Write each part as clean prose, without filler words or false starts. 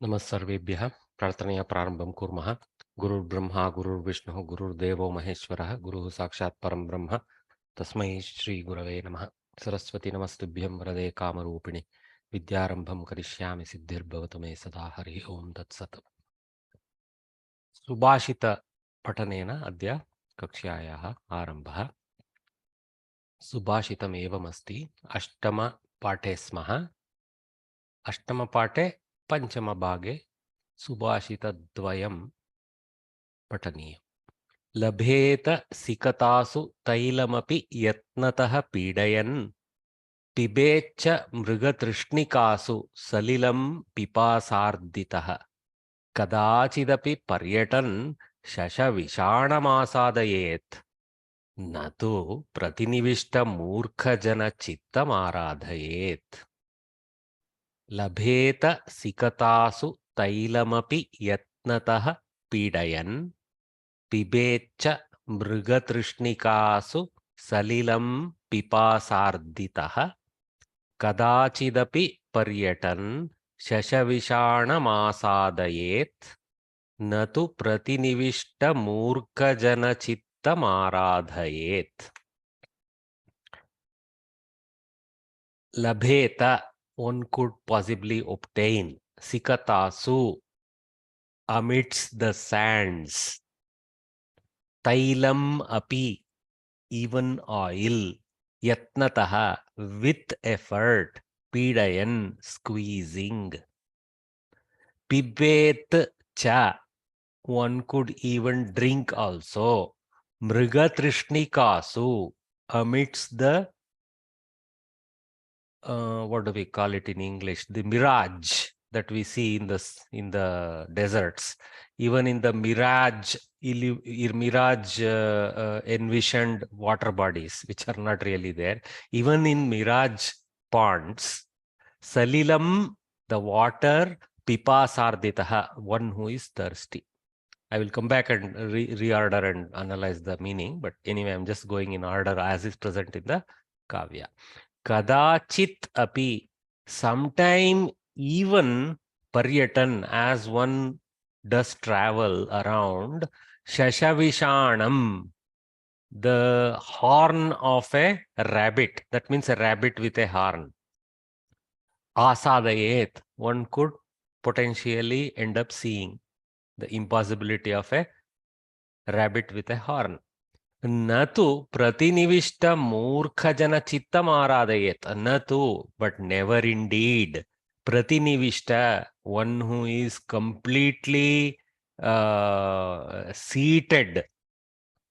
नमस्सर्वेभ्यः प्रार्थनया प्रारम्भं कुर्मः। गुरुर्ब्रह्मा गुरुर्विष्णुः गुरुर्देवो महेश्वरः गुरुः साक्षात् परं ब्रह्म तस्मै श्रीगुरवे नमः। सरस्वती नमस्तुभ्यं वरदे कामरूपिणि विद्यारम्भं करिष्यामि सिद्धिर्भवतु मे सदा। हरिः ओं तत्सत्। सुभाषितपठनेन अद्य कक्ष्यायाः आरम्भः। सुभाषितमेवमस्ति। अष्टमपाठे स्मः। अष्टमपाठे पञ्चमभागे सुभाषितद्वयं पठनीयम्। लभेत सिकतासु तैलमपि यत्नतः पीडयन् पिबेच्च मृगतृष्णिकासु सलिलं पिपासार्दितः कदाचिदपि पर्यटन् शशविषाणमासादयेत् न तु प्रतिनिविष्टमूर्खजनचित्तमाराधयेत्। लभेत सिकतासु तैलमपि यत्नतः पीडयन् पिबेच्च मृगतृष्णिकासु सलिलं पिपासार्दितः कदाचिदपि पर्यटन् शशविषाणमासादयेत् न तु प्रतिनिविष्टमूर्खजनचित्तमाराधयेत्। लभेत, one could possibly obtain, sikatasu, amidst the sands, tailam api, even oil, yatnataha, with effort, pidayan, squeezing, pibet cha, one could even drink also, mrigatrishnikasu, amidst the what do we call it in English? The mirage that we see in the deserts. Even in the mirage envisioned water bodies, which are not really there. Even in mirage ponds, salilam, the water, pipasarditaha, one who is thirsty. I will come back and reorder and analyze the meaning, but anyway, I'm just going in order as is present in the kavya. Kadachit api, sometime even paryatan, as one does travel around, shashavishanam, the horn of a rabbit, that means a rabbit with a horn. Asadayet, one could potentially end up seeing the impossibility of a rabbit with a horn. Natu pratinivishta murkhajana chittam aradayet. Natu, but never indeed. Pratinivishta, one who is completely seated.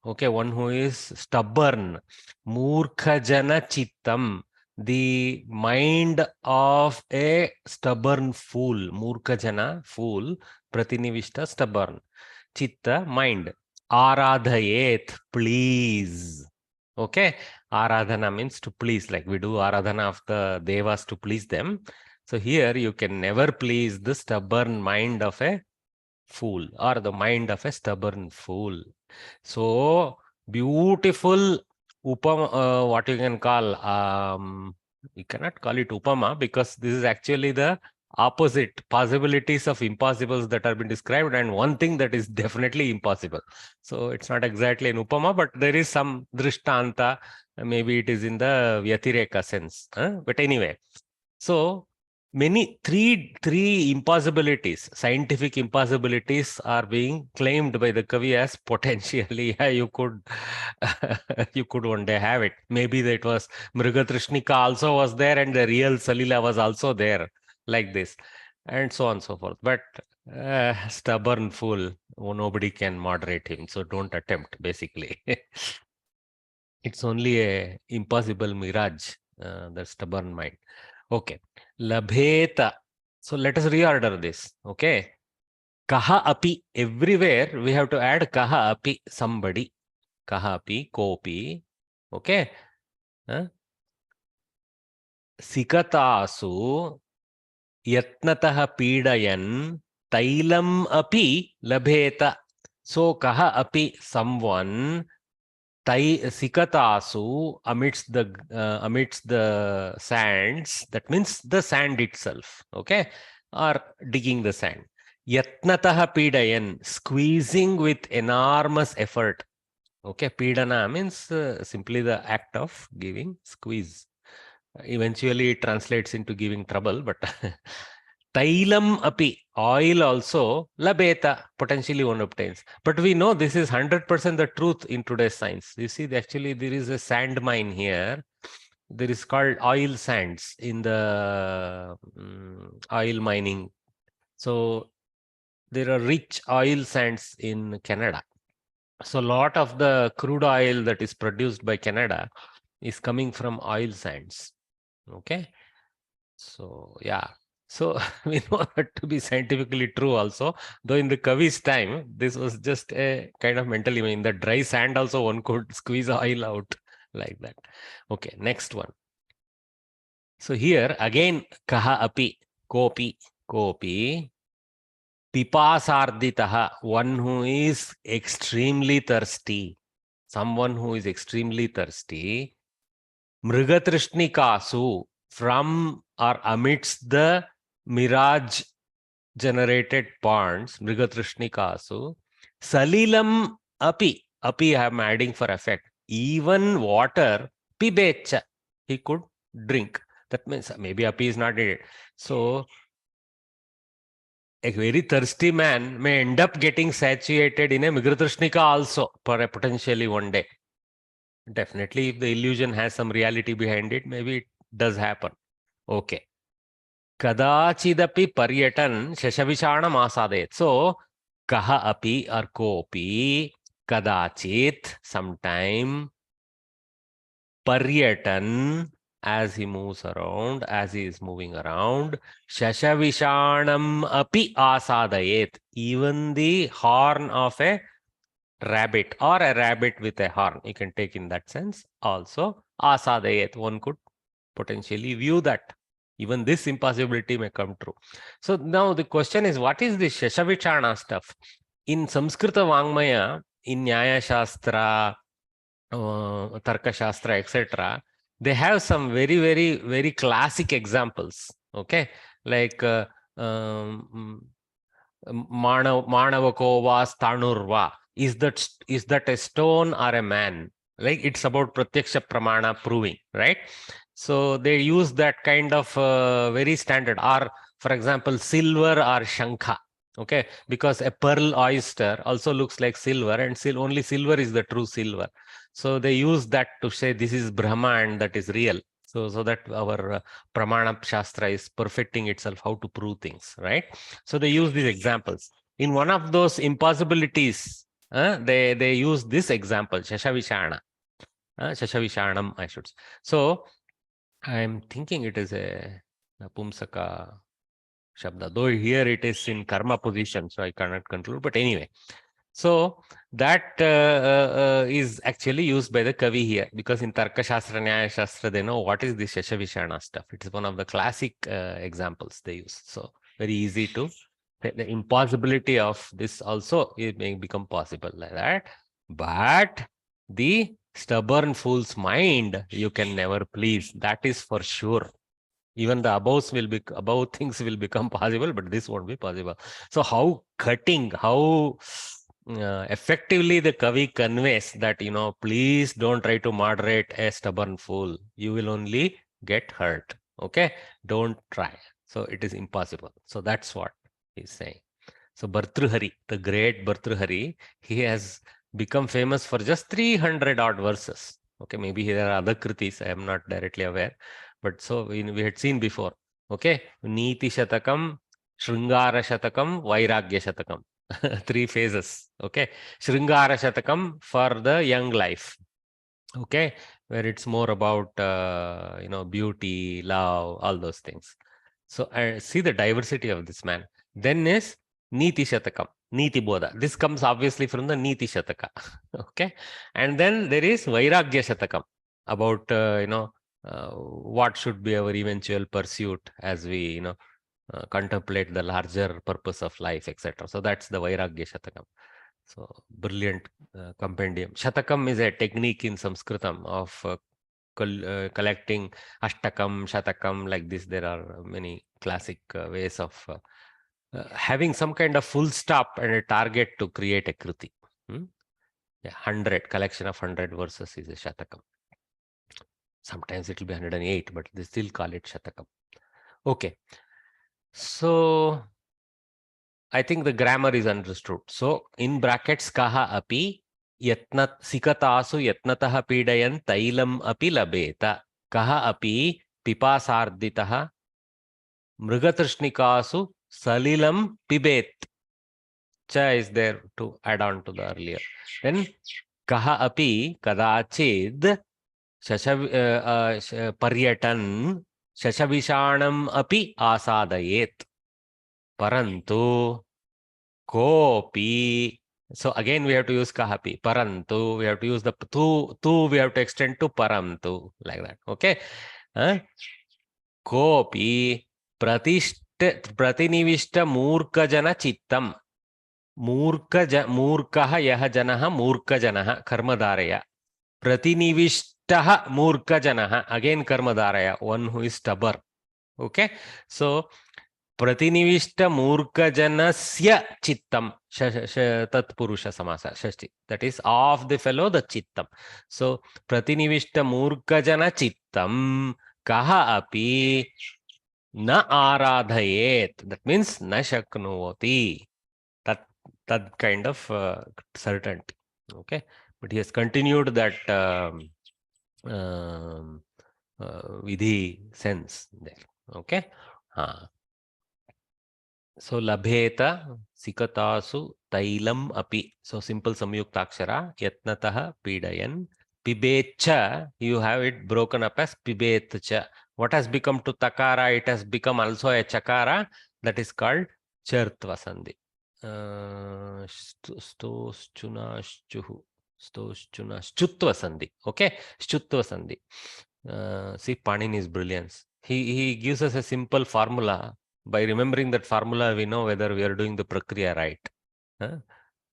Okay, one who is stubborn. Murkhajana chittam, the mind of a stubborn fool. Murkhajana, fool. Pratinivishta, stubborn. Chitta, mind. Aradhayet, please. Okay, Aradhana means to please, like we do Aradhana of the Devas to please them. So here you can never please the stubborn mind of a fool or the mind of a stubborn fool. So beautiful upama, what you can call, you cannot call it upama because this is actually the opposite possibilities of impossibles that have been described and one thing that is definitely impossible. So it's not exactly an upama, but there is some drishtanta, maybe it is in the vyatireka sense. But anyway, so many three impossibilities, scientific impossibilities are being claimed by the Kavi as potentially you could you could one day have it. Maybe that was Mrigatrishnika also was there and the real Salila was also there, like this, and so on and so forth. But stubborn fool, nobody can moderate him, so don't attempt, basically. It's only a impossible mirage, the stubborn mind. Okay. Labheta. So let us reorder this. Okay. Kaha api. Everywhere we have to add kaha api, somebody. Kaha api, kopi. Okay. Sikatasu yatnataha pidayan tailam api labheta. So kaha api, someone. Sikatasu, amidst the sands, that means the sand itself. Okay, or digging the sand. Yatnataha pidayan, squeezing with enormous effort. Okay, pidana means simply the act of giving squeeze. Eventually it translates into giving trouble, but tailam api, oil also, labeta, potentially one obtains. But we know this is 100% the truth in today's science. You see, actually there is a sand mine here. There is called oil sands in the oil mining. So there are rich oil sands in Canada. So a lot of the crude oil that is produced by Canada is coming from oil sands. Okay. So yeah. So we know that to be scientifically true also, though in the Kavi's time, this was just a kind of mental image. In the dry sand also one could squeeze oil out like that. Okay, next one. So here again, kaha api, kopi, kopi, pipasarditaha, one who is extremely thirsty. Someone who is extremely thirsty. Mrigatrishhnikasu, from or amidst the mirage generated ponds, Mrigatrishhnikasu, Salilam api, api I am adding for effect, even water, pibecha, he could drink. That means maybe api is not needed. So a very thirsty man may end up getting satiated in a Mrigatrishnika also for a potentially one day. Definitely, if the illusion has some reality behind it, maybe it does happen. Okay. Kadachidapi paryatan shashavishanam asadayet. So, kaha api or kopi, kadachit, sometime, paryatan, as he moves around, as he is moving around, shashavishanam api asadayet. Even the horn of a rabbit or a rabbit with a horn, you can take in that sense also. Asadayet, one could potentially view that. Even this impossibility may come true. So now the question is, what is this Shashavichana stuff? In Samskrita Vangmaya, in Nyaya Shastra, Tarka Shastra, etc., they have some very classic examples. Okay, like Manavako vas Tanurva. Is that a stone or a man? Like it's about Pratyaksha Pramana proving, right? So they use that kind of very standard, or for example, silver or shankha. Okay, because a pearl oyster also looks like silver, and only silver is the true silver. So they use that to say this is Brahma and that is real. So that our Pramana Shastra is perfecting itself how to prove things, right? So they use these examples. In one of those impossibilities, they use this example, Shashavishana. Shashavishanam, I should say. So I'm thinking it is a Napumsaka Shabda, though here it is in karma position, so I cannot conclude. But anyway, so that is actually used by the Kavi here, because in Tarka Shastra, Nyaya Shastra, they know what is this Shashavishana stuff. It is one of the classic examples they use. So very easy to, the impossibility of this also, it may become possible like that. But the stubborn fool's mind, you can never please. That is for sure. Even the above things will become possible, but this won't be possible. So how cutting, how effectively the Kavi conveys that, please don't try to moderate a stubborn fool. You will only get hurt. Okay, don't try. So it is impossible. So that's what he's saying. So Bhartruhari, the great Bhartruhari, he has become famous for just 300 odd verses. Okay, maybe there are other kritis, I am not directly aware. But so we had seen before. Okay, Niti Shatakam, Shrungara Shatakam, Vairagya Shatakam. 3 phases. Okay, Shrungara Shatakam for the young life. Okay, where it's more about beauty, love, all those things. So I see the diversity of this man. Then is Niti Shatakam, Niti Bodha. This comes obviously from the Niti Shataka. Okay, and then there is Vairagya Shatakam, about what should be our eventual pursuit as we contemplate the larger purpose of life, etc. So that's the Vairagya Shatakam. So brilliant compendium. Shatakam is a technique in Sanskritam of collecting Ashtakam, Shatakam, like this. There are many classic ways of having some kind of full stop and a target to create a Kriti. Yeah, 100, collection of 100 verses is a Shatakam. Sometimes it will be 108, but they still call it Shatakam. Okay. So I think the grammar is understood. So in brackets, kaha api yatnat sikatasu yatnatah pidayan tailam api labeta. Kaha api pipasarditaha mrigatrishhnikasu salilam pibet. Cha is there to add on to the earlier. Then kaha api kadachid paryatan shashavishanam api asadayet. Parantu kopi. So again we have to use kahapi. Parantu, we have to use the tu we have to extend to paramtu, like that. Okay. Kopi pratinivishta murkajana chittam. Murkaha yah janaha murkajanaha karmadharaya. Pratinivishtaha murkajanaha, again karmadharaya, one who is stubborn. Okay. So Pratinivishta murkajanasya chittam tat purusha samasa shashti. That is of the fellow the chittam. So pratinivishta murkajana chittam kaha api na aradhayet. That means na shaknuvati. That kind of certainty. Okay. But he has continued that vidhi sense there. Okay. So labheta sikatasu tailam api. So simple samyuktakshara yatnatah pidayan. Pibecha, you have it broken up as pibetcha. What has become to takara? It has become also a chakara, that is called chartva sandhi. Stoschuna shchuhu. Stoschuna shchutva sandhi. Okay, shchutva sandhi. See Panini's brilliance. He gives us a simple formula. By remembering that formula, we know whether we are doing the prakriya right.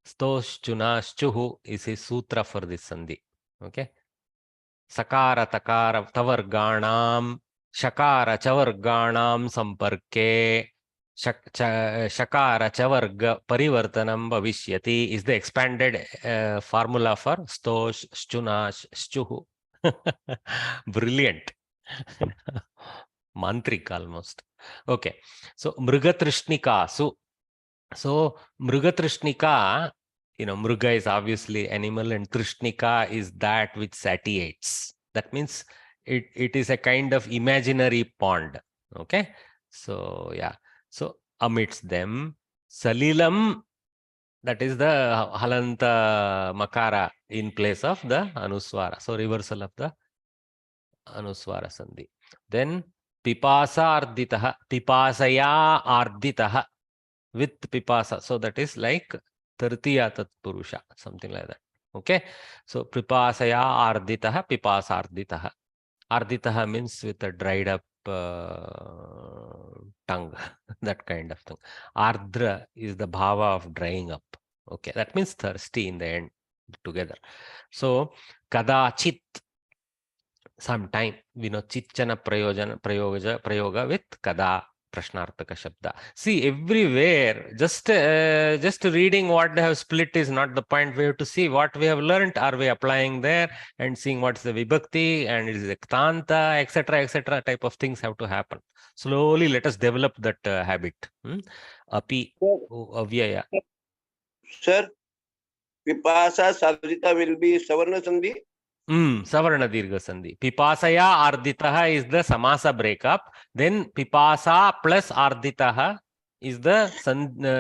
Stoschuna shchuhu is a sutra for this sandhi. Okay. Sakara takara tavarganam shakara chavarganam samparke shakara chavarga parivartanam bhavishyati is the expanded formula for stosh shchunash shchuhu. Brilliant. Mantrik almost. Okay. So mrigatrishnika. So mrigatrishnika, mruga is obviously animal and trishnika is that which satiates. That means it is a kind of imaginary pond. Okay. So yeah. So amidst them, salilam, that is the halanta makara in place of the anuswara. So reversal of the anuswara sandhi. Then pipasa arditaha, pipasaya arditaha, with pipasa. So that is like tartiya tat purusha, something like that. Okay. So pipasaya arditaha, pipasa arditaha. Arditaha means with a dried up tongue, that kind of thing. Ardra is the bhava of drying up. Okay. That means thirsty in the end together. So kadachit, sometime, we know chichana prayoga with kada prashnartaka shabda. See, everywhere, just reading what they have split is not the point. We have to see what we have learned, are we applying there, and seeing what's the vibhakti and is it ktanta, etc. type of things have to happen. Slowly, let us develop that habit. Api avyaya. Sir, Vipasa Savrita will be Savarna Sandhi. Savarna Dirgha Sandhi. Pipasaya Arditaha is the Samasa breakup. Then Pipasa plus Arditaha is the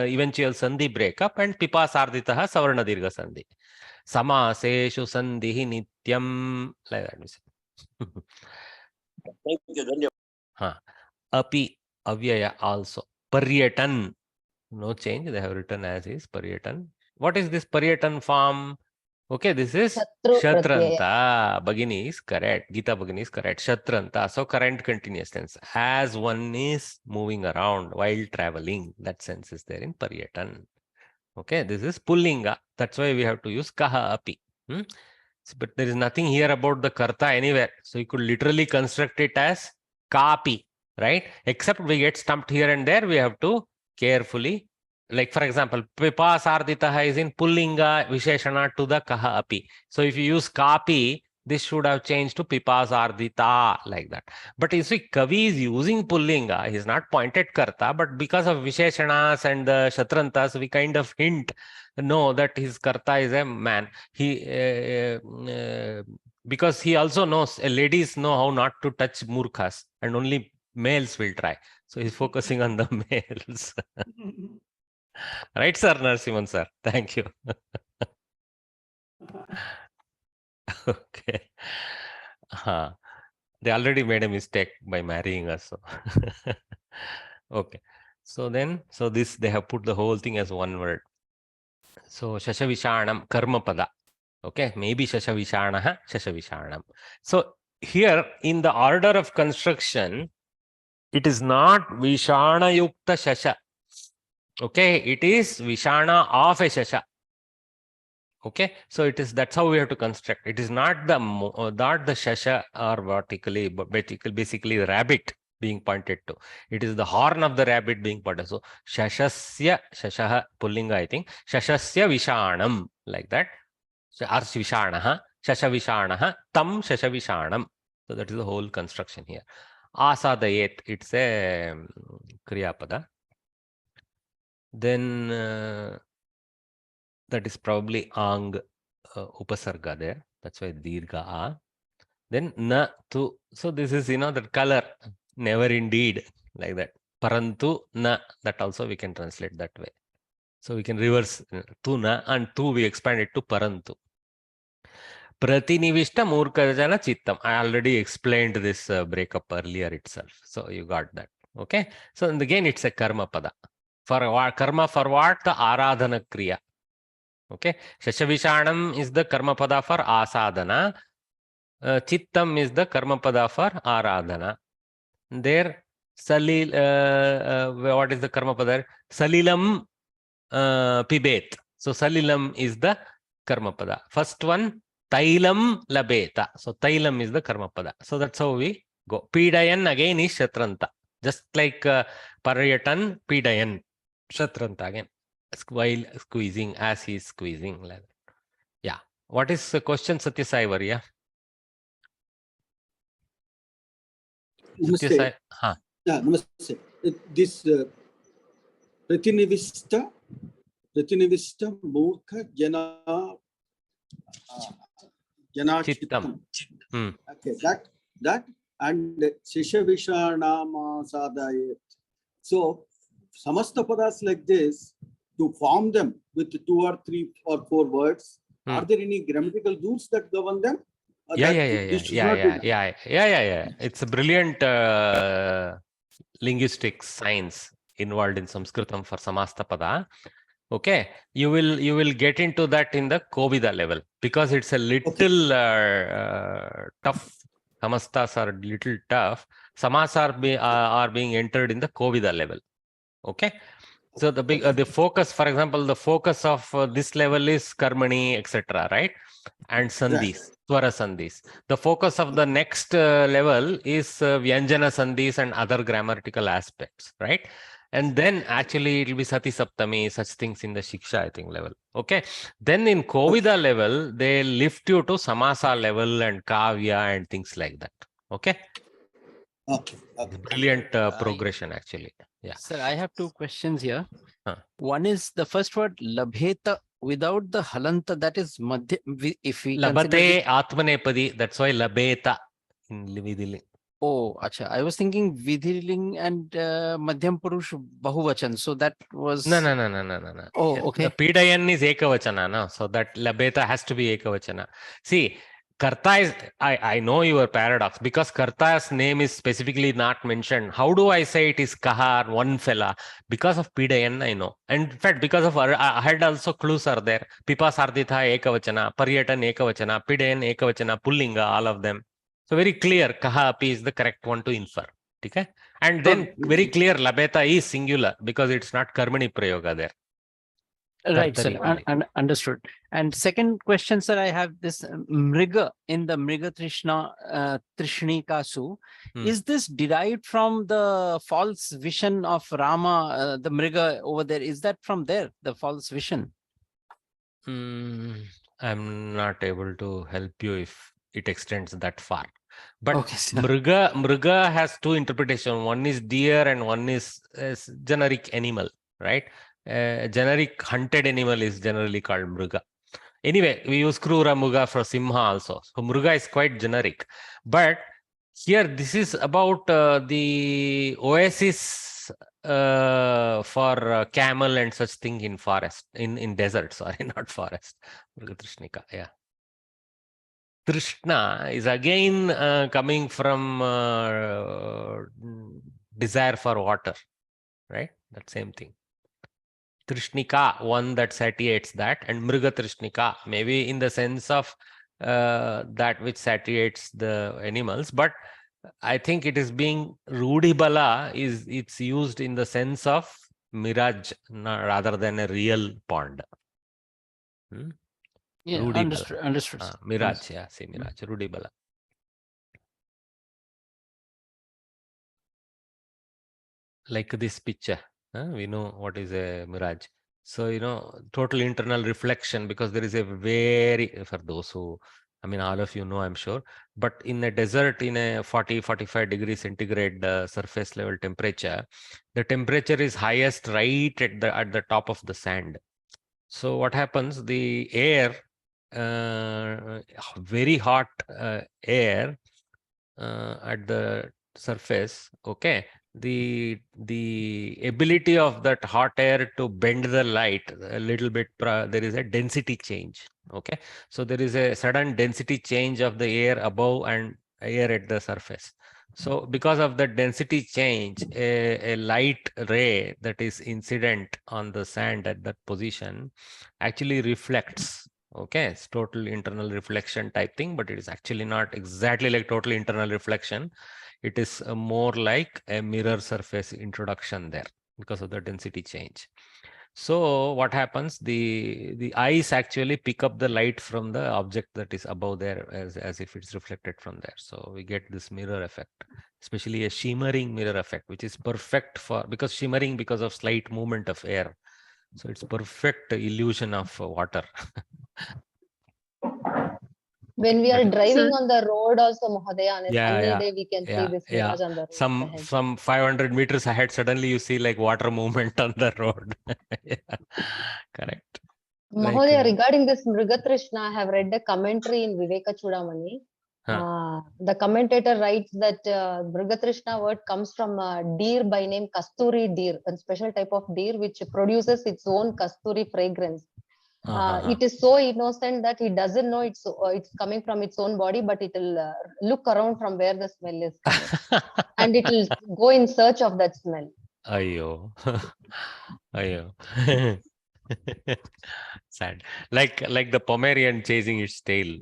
eventual Sandhi breakup. And Pipasa Arditaha Savarna Dirgha Sandhi. Samaseshu Sandhihi Nityam. Like that. Thank you. Api Avyaya also. Paryatan. No change. They have written as is Paryatan. What is this Paryatan form? Okay, this is Shatranta. Bhagini is correct. Gita Bhagini is correct. Shatranta. So current continuous tense. As one is moving around while traveling. That sense is there in Paryatan. Okay, this is Pullinga. That's why we have to use Kaha Api. But there is nothing here about the Karta anywhere. So you could literally construct it as Kapi. right? Except we get stumped here and there, we have to carefully, like for example, pipasarditaha is in pullinga visheshana to the kaha api. So if you use kapi, this should have changed to pipasardita, like that. But you see, Kavi is using pullinga, he's not pointed karta, but because of visheshanas and the shatrantas, we kind of hint, know that his karta is a man. He because he also knows, ladies know how not to touch murkhas, and only males will try. So he's focusing on the males. Right, sir, Narasimhan sir? Thank you. Okay. They already made a mistake by marrying us. So. Okay. So then, so this, they have put the whole thing as one word. So Shashavishanam Karmapada. Okay, maybe Shashavishanaha, Shashavishanam. So here in the order of construction, it is not Vishana Yukta Shasha. Okay, it is Vishana of a Shasha. Okay, so it is, that's how we have to construct. It is not the Shasha or vertically, but basically the rabbit being pointed to. It is the horn of the rabbit being pointed. So Shashasya, Shashaha, Pullinga, I think. Shashasya Vishanam, like that. So Arshvishanaha, Shashavishanaha, Tam Shashavishanam. So that is the whole construction here. Asadayet, it's a Kriyapada. Then that is probably Ang Upasarga there. That's why Dirga A. Then Na Tu. So this is, that color. Never indeed. Like that. Parantu Na. That also we can translate that way. So we can reverse Tu Na and Tu we expand it to Parantu. Pratinivishta Murkajana Chittam. I already explained this breakup earlier itself. So you got that. Okay. So again, it's a karma pada. For karma for what? The Aradhana Kriya. Okay. Shashavishanam is the karma pada for asadhana. Chittam is the karma pada for aradhana. There, Salil, what is the karma pada? Salilam pibet. So Salilam is the karma pada. First one, Tailam labeta. So Tailam is the karma pada. So that's how we go. Pidayan again is Shatranta. Just like Parayatan, Pidayan. Shatranta again. While squeezing, as he is squeezing. Yeah. What is the question, Satya Sai Varya? Namaste. Satya Sai, huh. Yeah, namaste. This Pratinivishta Murkha Jana Chittam. Okay, that and Shishavishanama Sadayet. So Samasta Padas like this, to form them with 2 or 3 or 4 words, are there any grammatical rules that govern them? Yeah. It's a brilliant linguistic science involved in Samskritam for Samastapada. Okay, you will get into that in the Kovida level because it's a little tough. Samastas are a little tough. Samas are being entered in the Kovida level. Okay. So the big the focus, for example, the focus of this level is Karmani, etc. Right? And Sandhis, Swara Sandhis. The focus of the next level is Vyanjana Sandhis and other grammatical aspects, right? And then actually it will be Sati Saptami, such things in the Shiksha, I think, level. Okay. Then in Kovida level, they lift you to Samasa level and Kavya and things like that. Okay. Okay. Brilliant progression, actually. Yeah. Sir, I have 2 questions here. One is the first word, labheta, without the halanta, that is madhya, if we Labate Atmanepadi, that's why labeta in Vidhiling. Oh, acha. I was thinking Vidhiling and Madhyam Purush Bahuvachan. So that was... No. Oh, okay. The Pidayan is Ekavachana, no? So that labeta has to be Ekavachana. See, Karta is, I know your paradox, because Karta's name is specifically not mentioned. How do I say it is Kahar, one fella? Because of Pidayan, I know. And in fact, because of, I had also clues are there. Pipa Sarditha Ekavachana, Paryatan Ekavachana, Pidayan Ekavachana, Pullinga, all of them. So very clear, Kaha Api is the correct one to infer. Okay? And then very clear, Labeta is singular because it's not Karmani Prayoga there. Right, sir. Tartari only. Understood. And second question, sir, I have this Mriga in the Mriga Trishnikasu. Is this derived from the false vision of Rama, the Mriga over there? Is that from there, the false vision? I'm not able to help you if it extends that far. But Okay, sir. Mriga has two interpretations. One is deer and one is generic animal, right? Generic hunted animal is generally called Mriga. Anyway, we use Krura Muga for Simha also. So Mriga is quite generic. But here, this is about the oasis for camel and such thing in forest, in desert, sorry, not forest. Mriga Trishnika, yeah. Trishna is again coming from desire for water, right? That same thing. Trishnika, one that satiates that, and Mriga Trishnika, maybe in the sense of that which satiates the animals, but I think it is being Rudibala it's used in the sense of mirage rather than a real pond. Yeah, Rudibala. understood. Mirage, yeah, say mirage, Rudibala. Like this picture, we know what is a mirage. So, total internal reflection, because there is a for those who, I mean, all of you know, I'm sure, but in a desert, in a 40-45 degrees centigrade surface level temperature, the temperature is highest right at the top of the sand. So what happens, the air, very hot air at the surface, okay, the ability of that hot air to bend the light a little bit, there is a density change, okay. So there is a sudden density change of the air above and air at the surface. So because of the density change, a light ray that is incident on the sand at that position actually reflects. Okay, it's total internal reflection type thing, but it is actually not exactly like total internal reflection. It is more like a mirror surface introduction there because of the density change. So what happens, the eyes actually pick up the light from the object that is above there as if it's reflected from there. So we get this mirror effect, especially a shimmering mirror effect, which is perfect for, because shimmering because of slight movement of air. So it's perfect illusion of water. When we are But driving on the road also, Mahodaya, on a sunny day, we can see this yeah. mirage on the road ahead. Some 500 meters ahead, suddenly you see like water movement on the road. Yeah, correct. Mahodaya, regarding this Mrigatrishna, I have read the commentary in Viveka Chudamani. The commentator writes that Mrigatrishna word comes from a deer by name Kasturi deer, a special type of deer which produces its own Kasturi fragrance. It is so innocent that he doesn't know it's coming from its own body, but it will look around from where the smell is coming. And it will go in search of that smell. Ayo. Ayo. Sad. Like the Pomerian chasing its tail.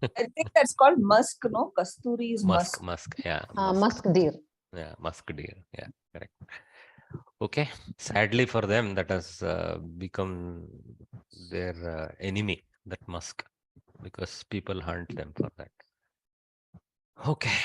I think that's called musk, no? Kasturi is musk. Musk, yeah. Musk deer. Yeah, musk deer. Yeah, correct. Okay. Sadly for them, that has become their enemy, that musk, because people hunt them for that. Okay.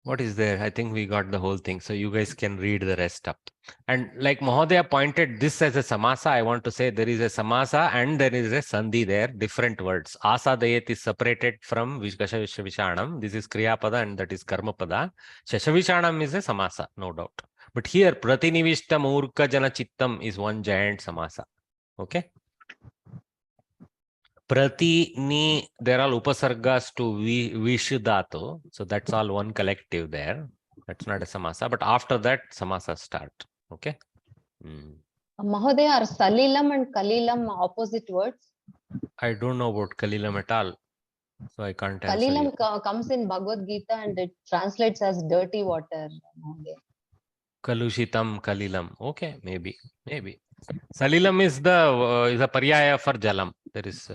What is there? I think we got the whole thing. So you guys can read the rest up. And like Mahodaya pointed this as a samasa, I want to say there is a samasa and there is a sandhi there, different words. Asadayet is separated from Shashavishanam. This is Kriyapada and that is Karmapada. Shashavishanam is a samasa, no doubt. But here Pratinivishta Murka Jana Chittam is one giant samasa. Okay. Prati ni, there are upasargas to vish dhatu. So that's all one collective there. That's not a samasa. But after that, samasa start. Okay. Mahodaya, are Salilam and Kalilam opposite words? I don't know about Kalilam at all. So I can't answer you. Kalilam comes in Bhagavad Gita and it translates as dirty water. Mahodaya. Kalushitam Kalilam. Okay, maybe. Salilam is a Parichaya for Jalam. There is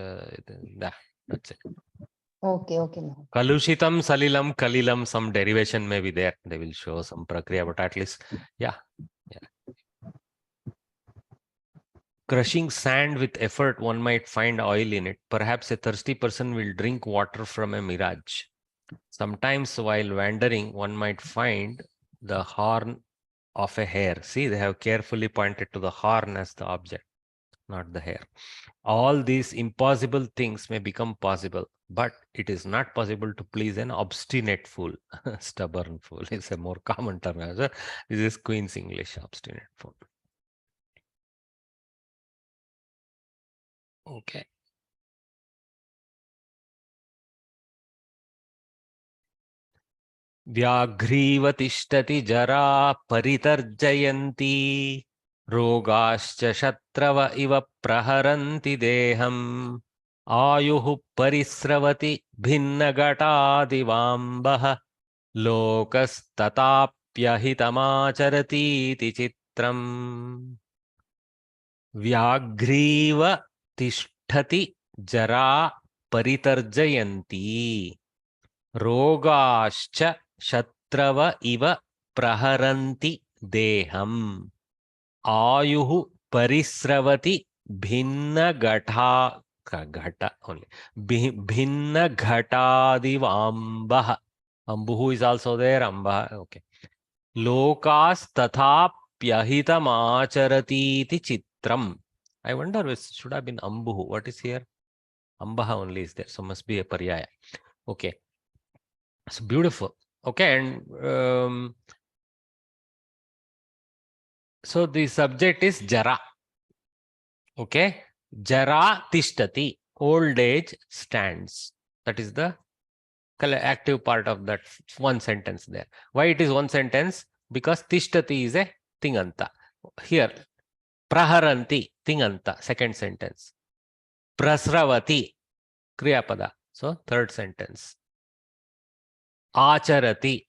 that's it. Okay. Kalushitam, Salilam, Kalilam, some derivation may be there. They will show some prakriya, but at least, yeah. Crushing sand with effort, one might find oil in it. Perhaps a thirsty person will drink water from a mirage. Sometimes while wandering, one might find the horn of a hare. See, they have carefully pointed to the horn as the object, not the hare. All these impossible things may become possible, but it is not possible to please an obstinate fool. Stubborn fool is a more common term. This is Queen's English, obstinate fool. Okay. व्याघ्रीव तिष्ठति जरा परितर्जयन्ती रोगाश्च शत्रव इव प्रहरन्ति देहम् आयुः परिस्रवति भिन्नघटादिवाम्बः लोकस्तथाप्यहितमाचरतीति चित्रम् व्याघ्रीव तिष्ठति जरा परितर्जयन्ती रोगाश्च शत्रव इव प्रहरन्ति देहम् आयुः परिस्रवति भिन्नघटा भिन्नघटादिवाम्बः. Ambuhu is also there. Amba. Okay. Lokastathaapyahitamacharati chitram. I wonder if it should have been Ambuhu. What is here? Ambaha only is there. So must be a Parichaya. Okay. It's beautiful. Okay. And so the subject is Jara. Okay. Jara tishtati. Old age stands. That is the active part of that one sentence there. Why it is one sentence? Because tishtati is a tinganta. Here, praharanti, tinganta, second sentence. Prasravati, kriyapada. So, third sentence. Acharati,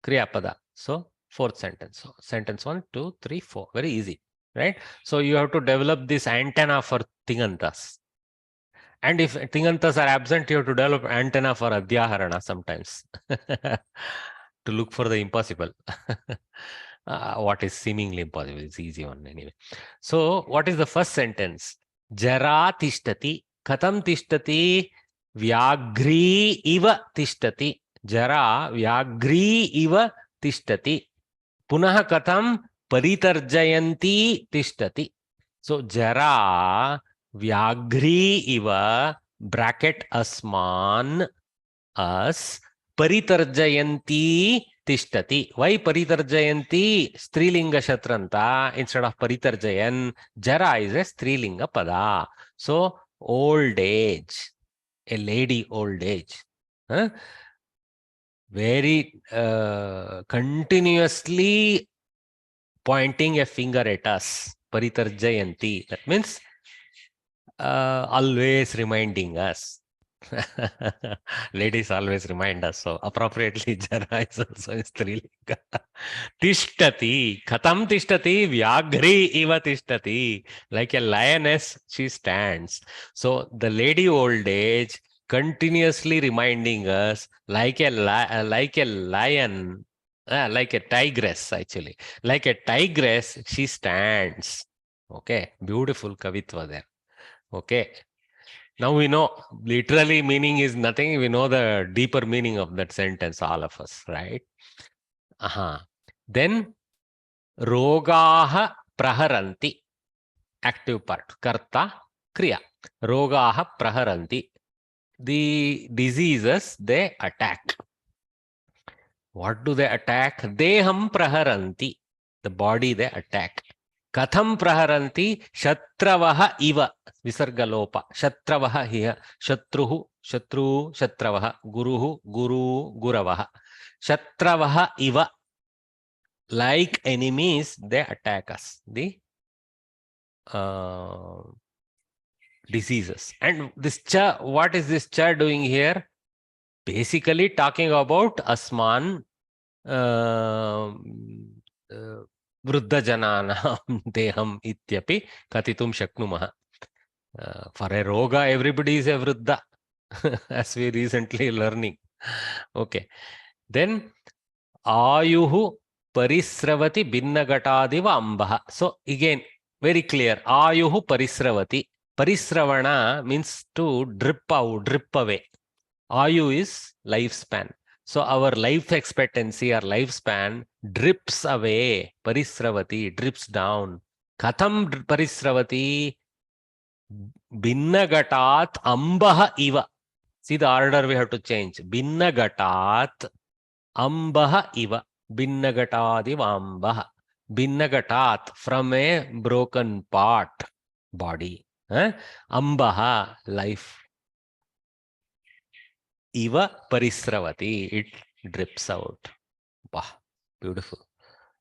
kriyapada. So, fourth sentence. So, sentence 1, 2, 3, 4. Very easy, right? So, you have to develop this antenna for tingantas. And if tingantas are absent, you have to develop antenna for adhyaharana sometimes to look for the impossible. What is seemingly impossible? It's easy one anyway. So, what is the first sentence? Jara tishtati. Katham tishtati? Vyagri iva tishtati. Jara vyagri iva tishtati. Punaha katham paritarjayanti tishtati. So, Jara Vyagri iva bracket asman as paritarjayanti tishtati. Why paritarjayanti? Strilinga shatranta instead of paritarjayan. Jara is a strilinga pada. So old age, a lady old age. Huh? Very continuously pointing a finger at us. Paritarjayanti. That means always reminding us. Ladies always remind us. So appropriately, Jara is also in Strilinga. Tishtati. Katham tishtati? Vyagri iva tishtati. Like a lioness, she stands. So the lady old age continuously reminding us like a lion, like a tigress actually. Like a tigress, she stands. Okay. Beautiful kavitva there. Okay. Now we know literally meaning is nothing. We know the deeper meaning of that sentence, all of us, right? Then rogaha praharanti. Active part. Karta, kriya. Rogaha praharanti. The diseases, they attack. What do they attack? Deham praharanti. The body they attack. Katham praharanti? Shatravaha iva. Visargalopa. Shatravaha here. Shatruhu, Shatru, Shatravaha. Guruhu, Guru, Guravaha. Shatravaha iva. Like enemies, they attack us. The diseases. And this cha, what is this cha doing here? Basically talking about Asman Vruddha Janana Deham Ityapi Katitum Shaknumaha. For a Roga, everybody is a Vruddha, as we recently learning. Okay. Then Ayuhu Parisravati Binnagatadiva Ambaha. So again, very clear. Ayuhu parisravati. Parisravana means to drip out, drip away. Ayu is lifespan. So our life expectancy or lifespan drips away. Parisravati, drips down. Katham parisravati? Binnagatat ambaha iva. See the order we have to change. Binnagatat ambaha iva. Binnagatat ambaha. Binnagatat, from a broken part, body. Ambaha, life. Iva parisravati, it drips out. Bah, beautiful.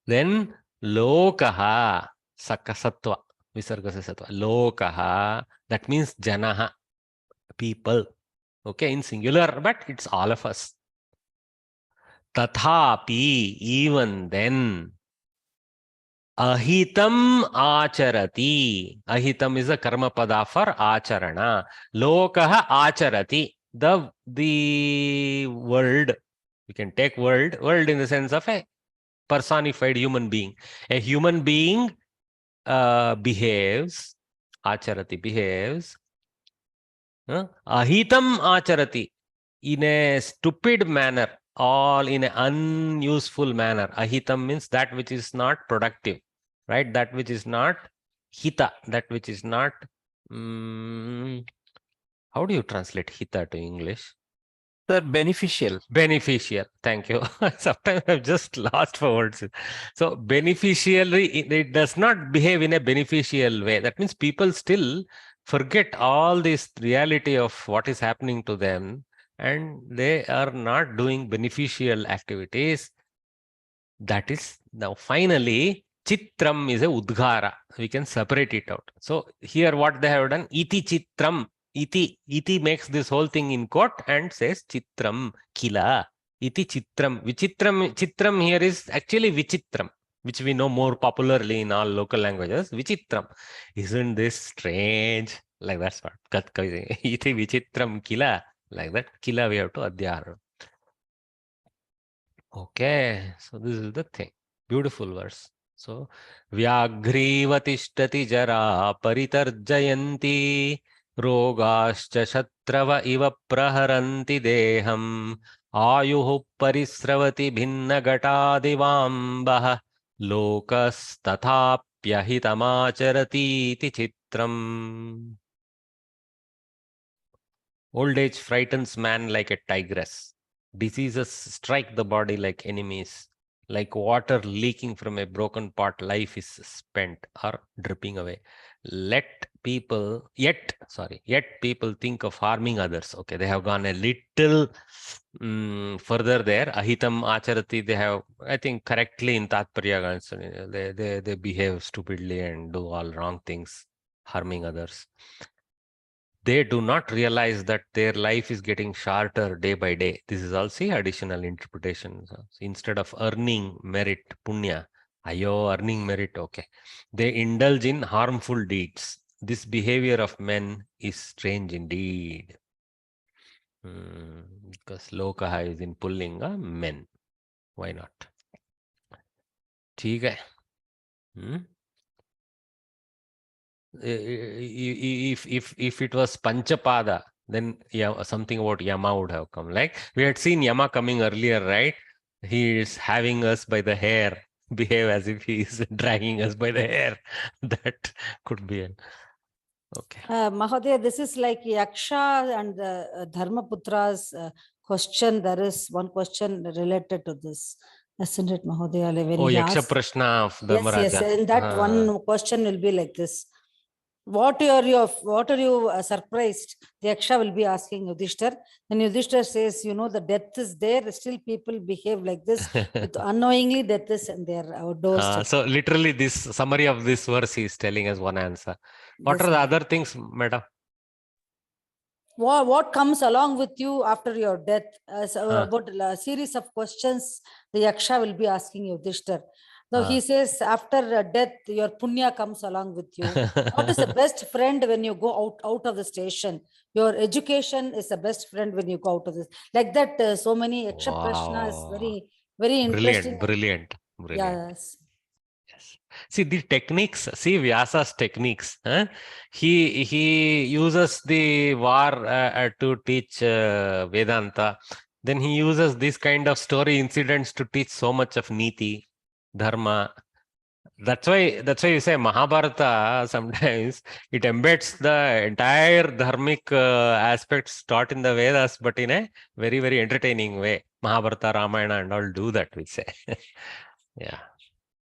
Then lokaha, sakasatva, visargasa satva. Lokaha, that means janaha, people. Okay, in singular, but it's all of us. Tathapi, even then. Ahitam acharati. Ahitam is a karma pada for acharana. Lokaha acharati. The world, we can take world in the sense of a personified human being. A human being behaves, acharati, behaves. Ahitam acharati, in a stupid manner, all in an unuseful manner. Ahitam means that which is not productive, right? That which is not hita, that which is not. How do you translate hita to English? Sir, beneficial. Beneficial. Thank you. Sometimes I've just lost for words. So beneficially, it does not behave in a beneficial way. That means people still forget all this reality of what is happening to them, and they are not doing beneficial activities. That is now finally chitram is a udgara. We can separate it out. So here what they have done, iti chitram. Iti makes this whole thing in quote and says chitram kila. Iti chitram. Chitram here is actually vichitram, which we know more popularly in all local languages. Vichitram. Isn't this strange? Like that's what Katka is saying. Iti vichitram kila. Like that. Kila we have to adhyar. Okay, so this is the thing. Beautiful verse. So, Vyagrivatishtati jara paritarjayanti rogascha shatrava iva praharanti deham ayuhu parisravati bhinna gatadivambah lokas tathapyahitamacharati iti chitram. Old age frightens man like a tigress. Diseases strike the body like enemies. Like water leaking from a broken pot, life is spent or dripping away. Yet people think of harming others. Okay, they have gone a little further there. Ahitam acharati, they have, I think, correctly in Tatparya, they behave stupidly and do all wrong things, harming others. They do not realize that their life is getting shorter day by day. This is also additional interpretation. So instead of earning merit, punya, ayo, earning merit, okay. They indulge in harmful deeds. This behavior of men is strange indeed. Because lokaha is in pullinga, men. Why not? ठीक है. If it was Panchapada, then something about Yama would have come. Like we had seen Yama coming earlier, right? He is having us by the hair, behave as if he is dragging us by the hair. That could be an okay. Mahodaya, this is like Yaksha and the Dharmaputra's question. There is one question related to this. Isn't it, Mahodaya? When Oh, he Yaksha asks, Prashna of Dharmaraja. yes, and that one question will be like this. What are you surprised? The Yaksha will be asking Yudhishthir. Then Yudhishthir says, the death is there. Still people behave like this. Unknowingly, death is in their doorstep. So literally this summary of this verse is telling us one answer. What are the other things, madam? What comes along with you after your death? About a series of questions the Yaksha will be asking Yudhishthir. So he says, after death, your punya comes along with you. What is the best friend when you go out of the station? Your education is the best friend when you go out of this. Like that, so many Yaksha Prashna is very, very interesting. Brilliant. Yes. Yes. See the techniques. See Vyasa's techniques. Huh? He uses the war to teach Vedanta. Then he uses this kind of story incidents to teach so much of niti, dharma. That's why you say Mahabharata sometimes it embeds the entire dharmic aspects taught in the Vedas, but in a very, very entertaining way. Mahabharata, Ramayana, and all do that, we say. Yeah,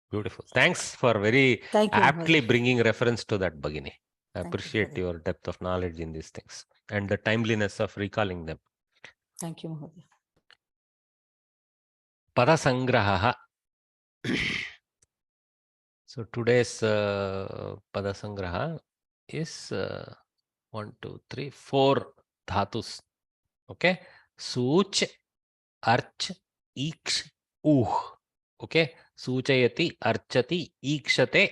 beautiful. Thanks for very Thank you, aptly Mahoday. bringing reference to that, Bhagini. I Thank you, appreciate Mahoday. your depth of knowledge in these things and the timeliness of recalling them. Thank you, Mahoday. Padasangraha. So today's Padasangraha is 1, 2, 3, 4 dhatus. Okay. Such, arch, iksh, Okay. Suchayati, archati, ikshate,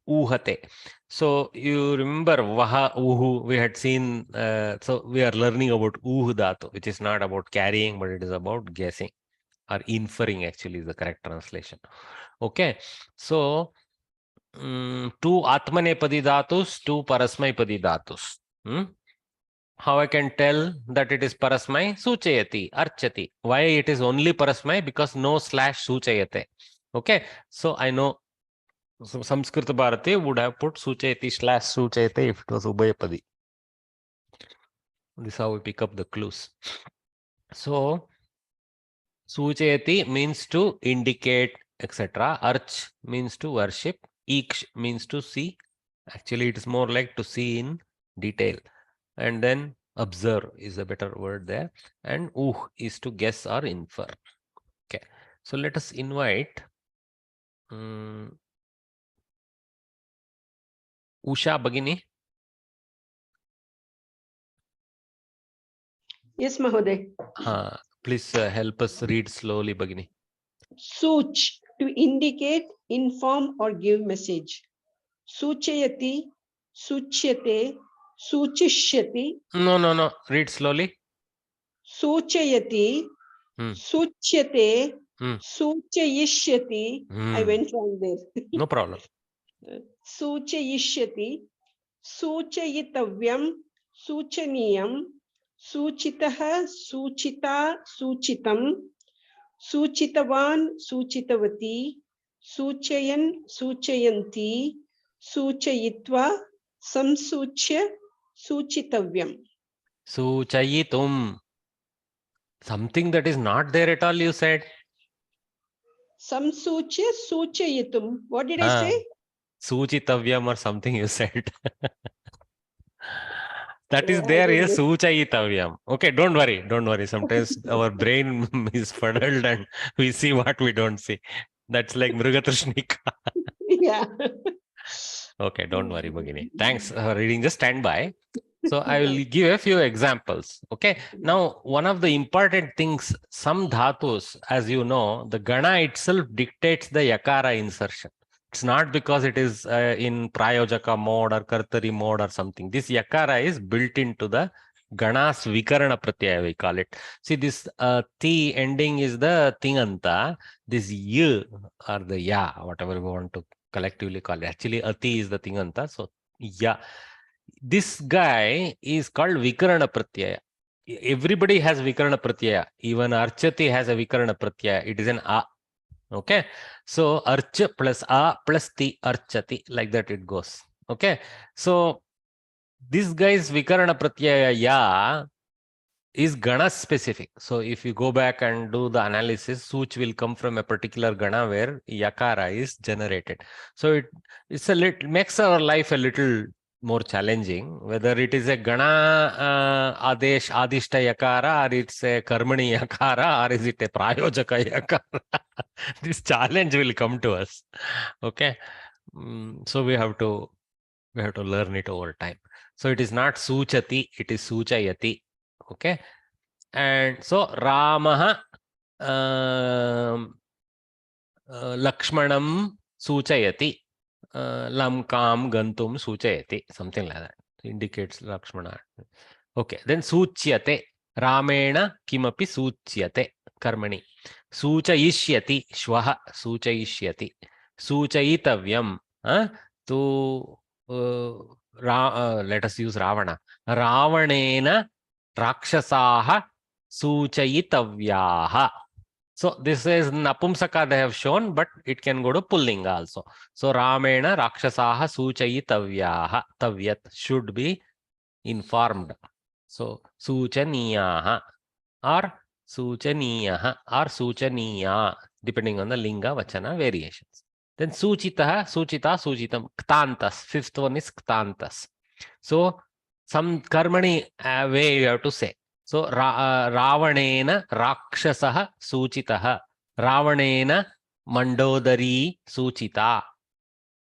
uhate. So you remember vaha, uhu, we had seen, so we are learning about dhatu, which is not about carrying, but it is about guessing or inferring, actually is the correct translation. Okay. So, 2 Atmanepadi dhatus, 2 Parasmaipadi dhatus. How I can tell that it is Parasmai? Suchayati, Archati. Why it is only Parasmai? Because no / Suchayate. Okay. So I know Samskrita Bharati would have put Suchayati / Suchayate if it was Ubhayapadi. This is how we pick up the clues. So Suchayati means to indicate, etc. Arch means to worship. Iksh means to see. Actually, it is more like to see in detail. And then observe is a better word there. And is to guess or infer. Okay. So let us invite Usha Bhagini. Yes, Mahoday. Please help us read slowly, Bhagini. Such, to indicate, inform or give message. Suchayati, suchyate, suchishyati. No. Read slowly. Suchayati, suchyate, suchayishyati. I went wrong there. No problem. Suchayishyati, suchayitavyam, suchaniyam, suchitaha, suchita, suchitam. Suchitavan, Suchitavati, Suchayan, Suchayanti, Suchayitva, Samsuchya, Suchitavyam. Suchayitum. Something that is not there at all, you said. Samsuchya, Suchayitum. What did I say? Suchitavyam or something you said. That is I there, don't yes, know. Suchayitavyam. Okay, don't worry. Sometimes our brain is fuddled and we see what we don't see. That's like Mrigatrishnika. Yeah. Okay, don't worry, Bhagini. Thanks for reading. Just stand by. So I will give a few examples. Okay. Now, one of the important things, some dhatus, as you know, the gana itself dictates the yakara insertion. It's not because it is in prayojaka mode or kartari mode or something. This yakara is built into the ganas vikarana pratyaya, we call it. See, this ti ending is the tinganta. This y or the ya, whatever we want to collectively call it. Actually, ati is the tinganta. So, ya. This guy is called vikarana pratyaya. Everybody has vikarana pratyaya. Even archati has a vikarana pratyaya. It is an a. Okay. So archa plus a plus ti archati. Like that it goes. Okay. So this guy's vikarana pratyaya ya is gana specific. So if you go back and do the analysis, such will come from a particular gana where yakara is generated. So it's a little makes our life a little more challenging, whether it is a gana adishta yakara, or it's a karmani yakara, or is it a prayojaka yakara. This challenge will come to us. Okay. So we have to learn it over time. So it is not suchati, it is suchayati. Okay. And so Ramaha Lakshmanam suchayati. Lamkam gantum suchayati. Something like that. Indicates Lakshmana. Okay. Then suchyate. Ramena kimapi suchyate. Karmani. Suchayishyati. Shwaha suchayishyati. Suchayitavyam. To let us use Ravana. Ravanena Rakshasaha Suchayitavyaha. So this is Napumsaka they have shown, but it can go to Pullinga also. So Ramena Rakshasaha Suchayitavyaha. Tavyat should be informed. So Suchaniyaha or Suchaniyaha or Suchaniya, depending on the Linga Vachana variations. Then Suchitaha, Suchita, Suchitam, Ktantas. Fifth one is Ktantas. So some Karmani way you have to say. So Ravanena Rakshasaha Suchitaha. Ravanena Mandodari Suchita.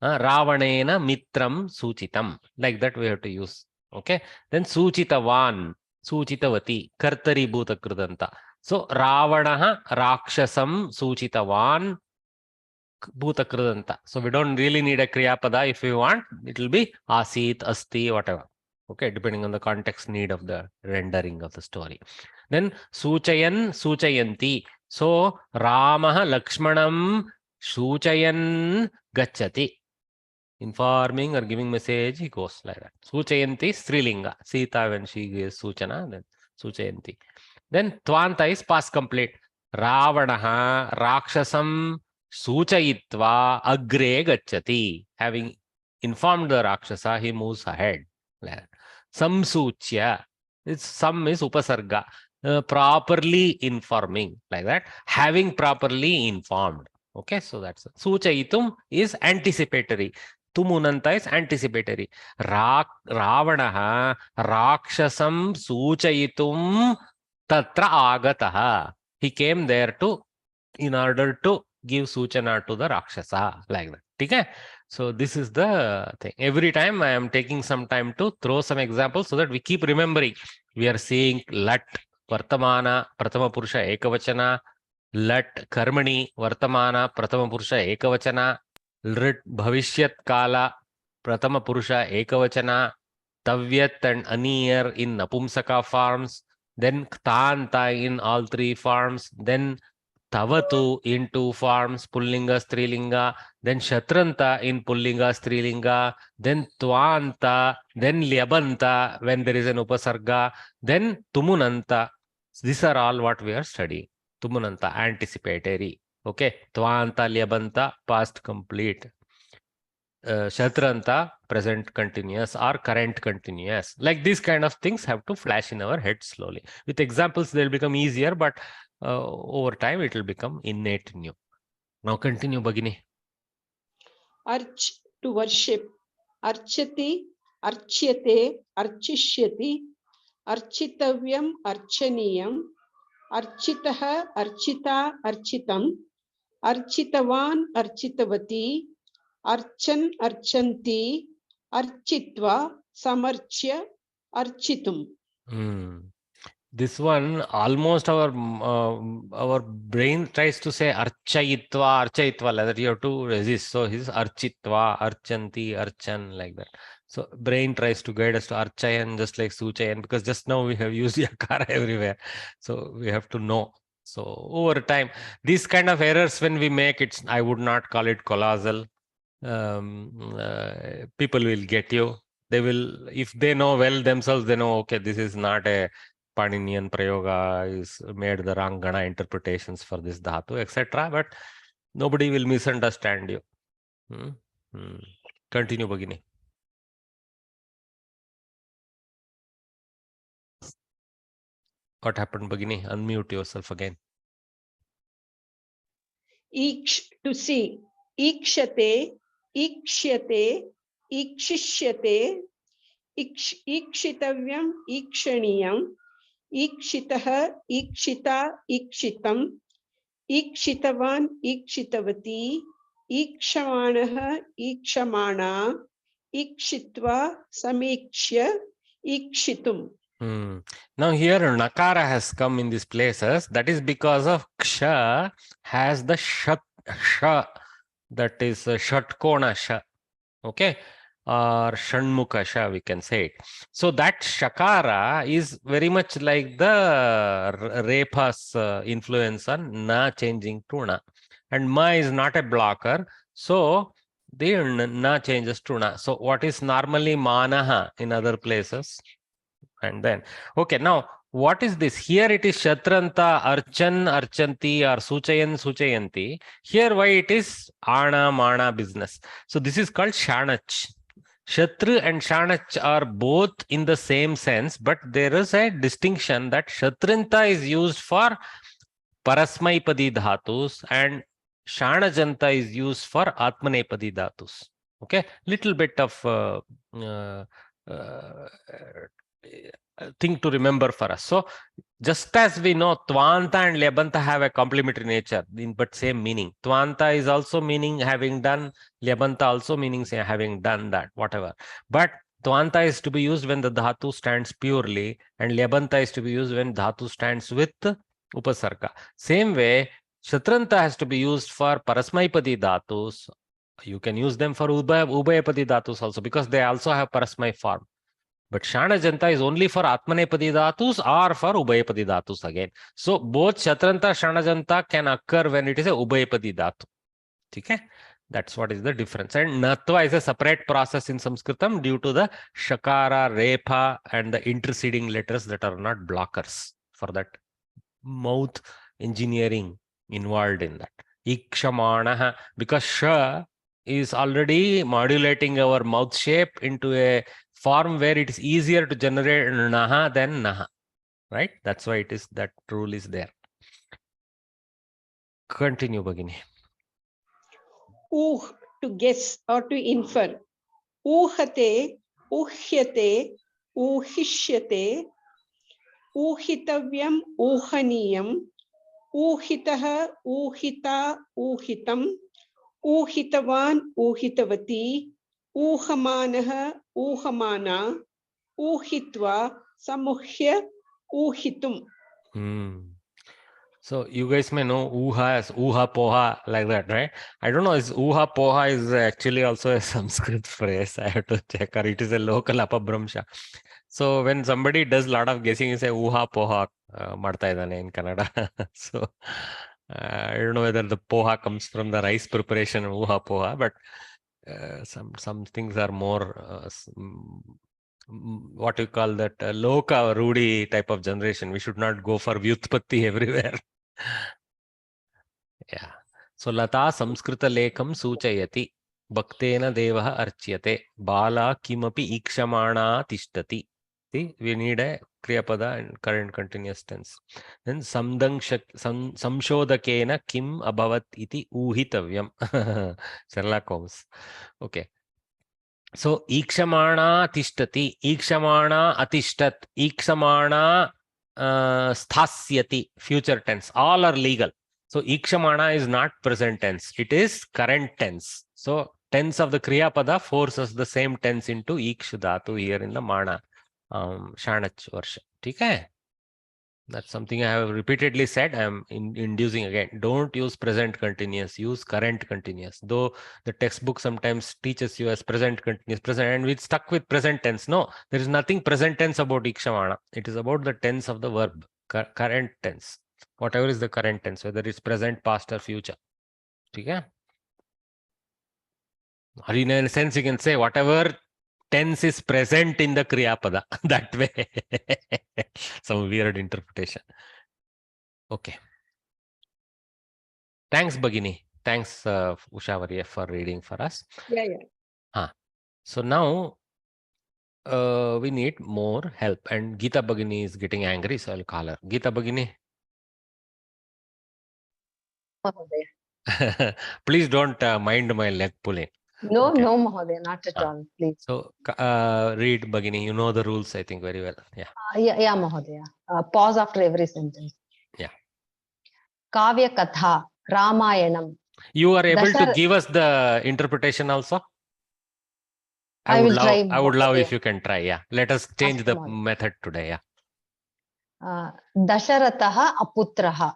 Ravanena Mitram Suchitam. Like that we have to use. Okay. Then Suchitavan, Suchitavati, Kartari Bhuta Krudanta. So Ravanaha Rakshasam Suchitavan Bhuta Krudanta. So we don't really need a Kriyapada. If we want, it will be Asit, Asti, whatever. Okay, depending on the context need of the rendering of the story. Then Suchayan, Suchayanti. So Ramaha Lakshmanam Suchayan Gachati. Informing or giving message, he goes like that. Suchayanti Strilinga. Sita when she gives Suchana, then Suchayanti. Then Tvanta is past complete. Ravanaha Rakshasam Suchayitva Agre Gachati. Having informed the Rakshasa, he moves ahead. Samsuchya. Some is Upasarga. Properly informing, like that. Having properly informed. Okay, so that's it. Suchayitum is anticipatory. Tumunanta is anticipatory. Ravanaha Rakshasam Suchayitum Tatra Agataha. He came there to, in order to give Suchana to the Rakshasa, like that. Okay? So this is the thing. Every time I am taking some time to throw some examples so that we keep remembering. We are seeing Lat, Vartamana, Pratama Purusha, Ekavachana, Lat, Karmani, Vartamana, Pratama Purusha, Ekavachana, Lrit, Bhavishyat Kala, Pratama Purusha, Ekavachana, Tavyat and Anir in Napumsaka forms, then Ktanta in all three forms, then Tavatu in two forms, Pullinga, Strilinga, then Shatranta in Pullinga, Strilinga, then Tvanta, then Lyabanta when there is an Upasarga, then Tumunanta. These are all what we are studying. Tumunanta, anticipatory. Okay. Tvanta, Lyabanta, past complete. Shatranta, present continuous or current continuous. Like these kind of things have to flash in our head slowly. With examples, they'll become easier, but over time it will become innate new. Now continue, Bhagini. Arch, to worship. Archati, archyate, archishyati, architavyam, archaniyam, architaha, archita, architam, architavan, architavati, archan, archanti, architva, samarchya, architum. This one, almost our brain tries to say archayitva, archayitva, like that you have to resist. So his architva, archanti, archan, like that. So brain tries to guide us to archayan, just like suchayan, because just now we have used yakara everywhere. So we have to know. So over time, these kind of errors when we make, it's, I would not call it colossal. People will get you. They will, if they know well themselves, they know, okay, this is not a Paninian Prayoga, is made the wrong Gana interpretations for this dhatu, etc. But nobody will misunderstand you. Continue, Bhagini. What happened, Bhagini? Unmute yourself again. To see. Ikshate, ikshyate, ikshishyate, ikshitavyam, ikshaniyam, ikshitaha, ikshita, ikshitam, ikshitavan, ikshitavati, ikshamanaha, ikshamana, ikshitva, samikshya, ikshitum. Now here Nakara has come in these places. That is because of Ksha has the Shat, Sha, that is Shatkona Sha. Okay. Or Shanmukha Sha, we can say it. So that Shakara is very much like the Repa's influence on Na changing to Na. And Ma is not a blocker. So the na changes to na. So what is normally manaha in other places? And then, okay, now what is this? Here it is Shatranta, Archan, Archanti, or Suchayan, Suchayanti. Here why it is Ana, Mana business. So this is called Shanach. Shatru and Shanach are both in the same sense, but there is a distinction that Shatranta is used for Parasmaipadi dhatus and Shanajanta is used for Atmanepadi dhatus. Okay, little bit of thing to remember for us. So just as we know Tvanta and Lebanta have a complementary nature, but same meaning. Tvanta is also meaning having done, Lebanta also meaning say having done that, whatever. But Tvanta is to be used when the dhatu stands purely, and Lebanta is to be used when dhatu stands with Upasarga. Same way, Shatranta has to be used for Parasmaipadi dhatus. You can use them for Ubhayapadi dhatus also, because they also have Parasmai form. But Shanajanta is only for Atmanepadi dhatus or for Ubhayapadi dhatus again. So both Shatranta, Shanajanta can occur when it is a Ubhayapadi dhatu. Okay? That's what is the difference. And Natva is a separate process in Sanskritam due to the Shakara, Repa, and the interceding letters that are not blockers for that mouth engineering involved in that. Ikshamanaha, because Sha is already modulating our mouth shape into a form where it is easier to generate Naha than Naha. Right? That's why it is that rule is there. Continue, Bhagini. To guess or to infer. Uhate, uhyate, uhishyate, uhitavyam, uhaniyam, uhitaha, uhita, uhitam, uhitavan, uhitavati, uhamanaha, uhamana, uhitva, samuhya, uhitum. So you guys may know Uha as Uha Poha, like that, right? I don't know, is Uha Poha is actually also a Sanskrit phrase. I have to check, or it is a local apabramsha. So when somebody does a lot of guessing, you say Uha Poha marta idane in Kannada. So I don't know whether the poha comes from the rice preparation of Uha Poha, but some things are more what you call that loka rudi type of generation. We should not go for vyutpatti everywhere. Yeah. So Lata Samskrita lekam suchayati bhaktena devah archyate bala kimapi ikshamana tishtati. See, we need a kriyapada and current continuous tense. Then samshodakena kim abhavat iti uhitavyam. Sherlock Holmes. Okay. So ikshamana tishtati, ikshamana atishtat, ikshamana sthasyati, future tense. All are legal. So ikshamana is not present tense. It is current tense. So tense of the kriya pada forces the same tense into ikshu dhatu here in the mana shanach varsha. Okay? That's something I have repeatedly said. I am inducing again. Don't use present continuous. Use current continuous. Though the textbook sometimes teaches you as present continuous, present, and we stuck with present tense. No, there is nothing present tense about ikshamana. It is about the tense of the verb, current tense. Whatever is the current tense, whether it's present, past, or future. Okay? Or in a sense, you can say whatever tense is present in the kriya pada. That way. Some weird interpretation. Okay. Thanks, Bhagini. Thanks, Ushavarya, for reading for us. Yeah. So now we need more help. And Geeta Bhagini is getting angry, so I'll call her. Geeta Bhagini. Please don't mind my leg pulling. No, Okay. no, Mahodaya, not at all, please. So read, Bhagini. You know the rules, I think, very well. Yeah. Yeah, Mahodaya. Pause after every sentence. Yeah. Kavya Katha, Ramayanam. You are able to give us the interpretation also? I will try. I would love if you can try. Yeah. Let us change the method today. Yeah. Dasharataha aputraha.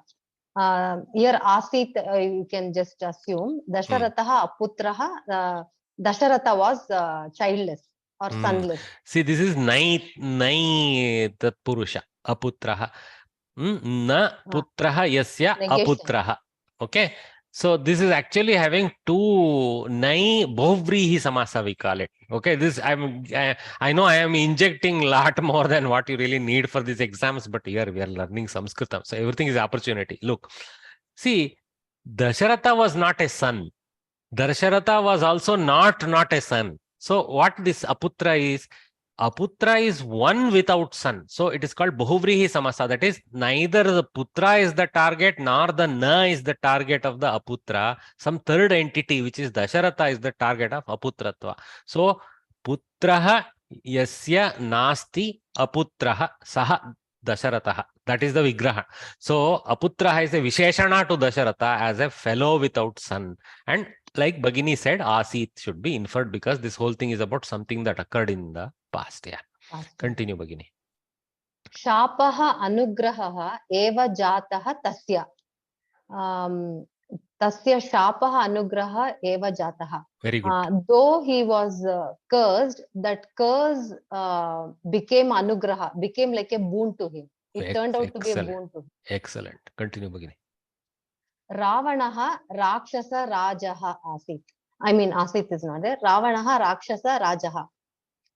Here Asit, you can just assume. Dasharataha aputraha. Dasharatha was childless or sonless. See, this is nai tat purusha, aputraha. Na putraha yasya aputraha. Okay. So this is actually having two nai bohvrihi samasa, we call it. Okay, this I know I am injecting lot more than what you really need for these exams, but here we are learning Samskrita, so everything is opportunity. Look, see, Dasharatha was not a son. Dasharatha was also not a son. So what this aputra is? Aputra is one without son. So it is called Bahuvrihi Samasa. That is, neither the putra is the target nor the na is the target of the aputra. Some third entity, which is Dasharatha, is the target of aputratva. So putraha yasya nasti aputraha saha Dasharatha. That is the Vigraha. So aputraha is a Visheshana to Dasharatha as a fellow without son. And like Bhagini said, Asit should be inferred because this whole thing is about something that occurred in the past. Yeah. Continue, Bhagini. Shapaha anugrahaha eva jataha tasya. Tasya shapaha anugraha eva jataha. Very good. Though he was cursed, that curse became anugraha, became like a boon to him. It turned out to be a boon to him. Excellent. Continue, Bhagini. Ravanaha Rakshasa Rajaha Asit. I mean, Asit is not there. Ravanaha Rakshasa Rajaha.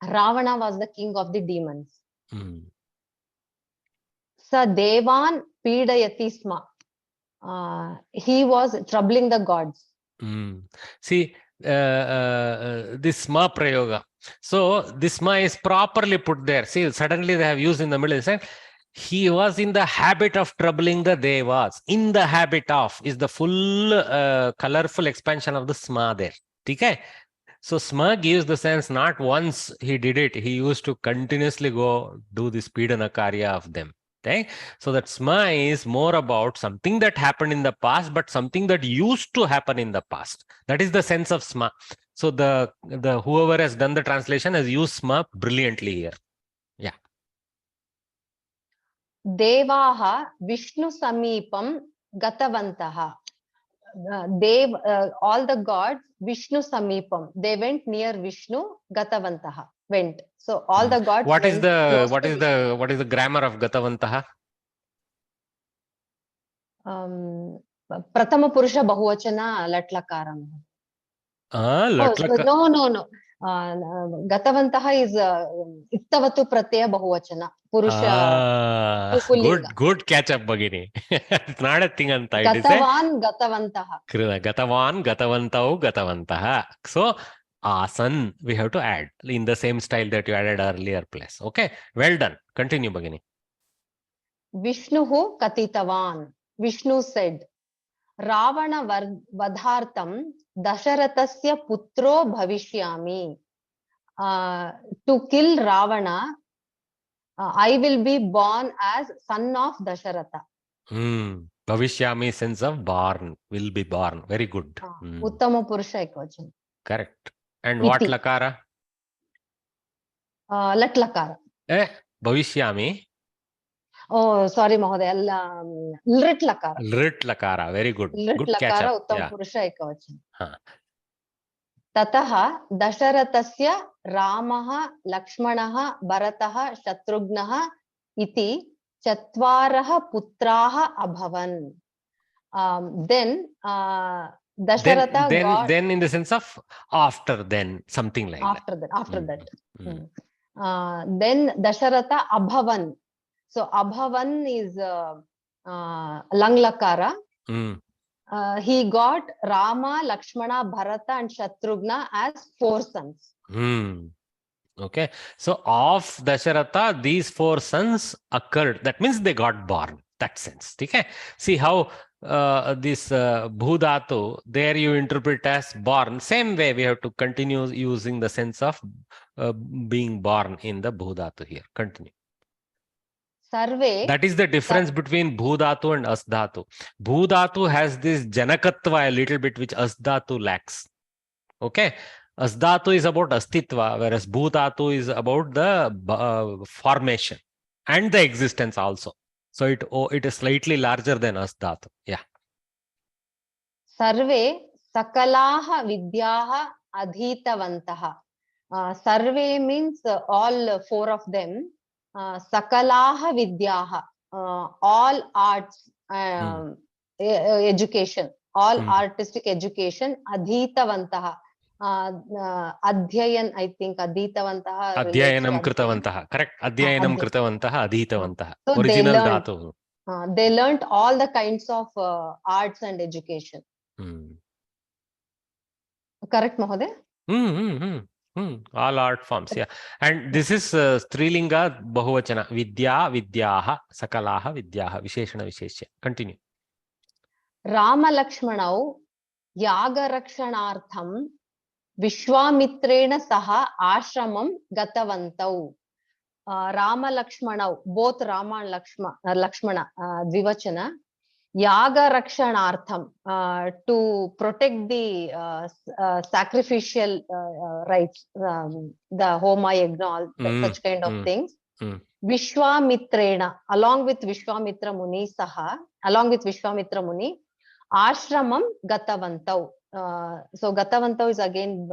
Ravana was the king of the demons. Sa Devan Pidayati Sma. He was troubling the gods. See, this Sma Prayoga. So, this Sma is properly put there. See, suddenly they have used in the middle. He was in the habit of troubling the Devas. In the habit of is the full colorful expansion of the Sma there. Okay? So Sma gives the sense not once he did it, he used to continuously go do this Pidana Karya of them. Okay? So that Sma is more about something that happened in the past, but something that used to happen in the past. That is the sense of Sma. So the whoever has done the translation has used Sma brilliantly here. Yeah. Devaha Vishnu Samipam Gatavantaha. All the gods Vishnu Samipam, they went near Vishnu. Gatavantaha went. So all the gods. What is the grammar of Gatavantaha? Prathama Purusha Bahuvachana Latlakaram. No. Gatavantaha is Ittavatu Pratyaya Bahuvachana. Purusha. Good catch up, Bhagini. It's not a thing anta. Gatavan Gatavantaha. Gatavan Gatavantau Gatavantaha. So asan we have to add in the same style that you added earlier place. Okay, well done. Continue, Bhagini. Vishnuhu Katitavan. Vishnu said, Ravana Vadhartam Dasharatasya Putro Bhavishyami. To kill Ravana, I will be born as son of Dasharatha. Bhavishyami, sense of born, will be born. Very good. Uttama Purusha Ekvachan. Correct. And what lakara? Lat lakara. Bhavishyami. Oh, sorry, Mahodaya. Lrit lakara. Lrit lakara. Very good. Lrit good lakara, catch up. Uttama Purusha Ekvachan. Tataha Dasharatasya Ramaha Lakshmanaha Bharataha Shatrugnaha iti Chatvaraha Putraha Abhavan. Then Dasharatha then in the sense of after then, something like after that. Then Dasharatha Abhavan. So Abhavan is Lang Lakara. He got Rama, Lakshmana, Bharata and Shatrugna as 4 sons. Okay. So of Dasharatha, these 4 sons occurred. That means they got born. That sense. Okay. See how this Bhudatu, there you interpret as born. Same way we have to continue using the sense of being born in the Bhudatu here. Continue. Sarve. That is the difference between Bhudatu and Asdhatu. Bhudatu has this Janakatva a little bit, which Asdhatu lacks. Okay. Asdhatu is about Astitva, whereas Bhudatu is about the formation and the existence also. So it is slightly larger than Asdhatu. Yeah. Sarve Sakalaha Vidyaha Adhitavantaha. Sarve means all 4 of them. Sakalaha Vidyaha. All arts, education. all artistic education. Adhitavantaha. Adhyayan, I think adhitavantaha. Adhyayanam kritavantaha. Correct. Adhyayanam kritavantaha, adhitavantaha. So Original dhatu. They learnt all the kinds of arts and education. Correct, Mahoday? All art forms, yeah. And this is Strilinga Bahuvachana. Vidya, Vidyaha, Sakalaha, Vidyaha, Visheshana, Visheshya. Continue. Rama Lakshmanau Yagarakshanartham Vishwamitrena Saha Ashramam Gatavantau. Rama Lakshmanau, both Rama and Lakshmana, Dvivachana. Yaga Rakshanartham, to protect the sacrificial rites, the Homa Yagna, such kind of things. Vishwamitrena, along with Vishwamitra Muni Saha, along with Vishwamitra Muni, Ashramam Gatavantau. So Gatavantau is again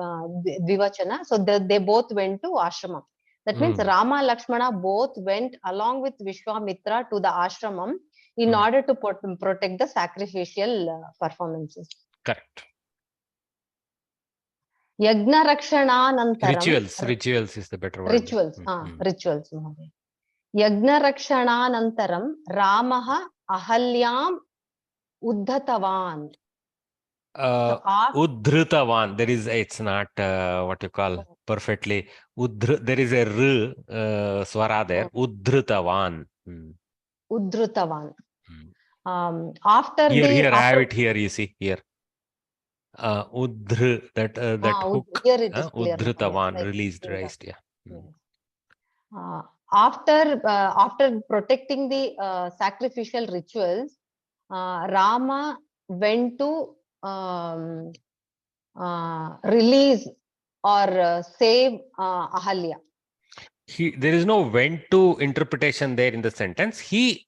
Dvivachana. So they both went to Ashramam. That means Rama and Lakshmana both went along with Vishwamitra to the Ashramam in order to protect the sacrificial performances. Correct. Yagna Rakshananantaram. Rituals is the better word. Rituals. Rituals. Yagna Rakshananantaram Ramaha Ahalyam Uddhatavan. Uddhritavan. There is, it's not what you call perfectly. There is a swara there. Uddhritavan. Uddhritavan. After here I have it here, you see here. Uddhr, that hook. Here it is clear. Uddhritavan, released, raised, yeah. After protecting the sacrificial rituals, Rama went to release or save Ahalya. There is no went to interpretation there in the sentence. He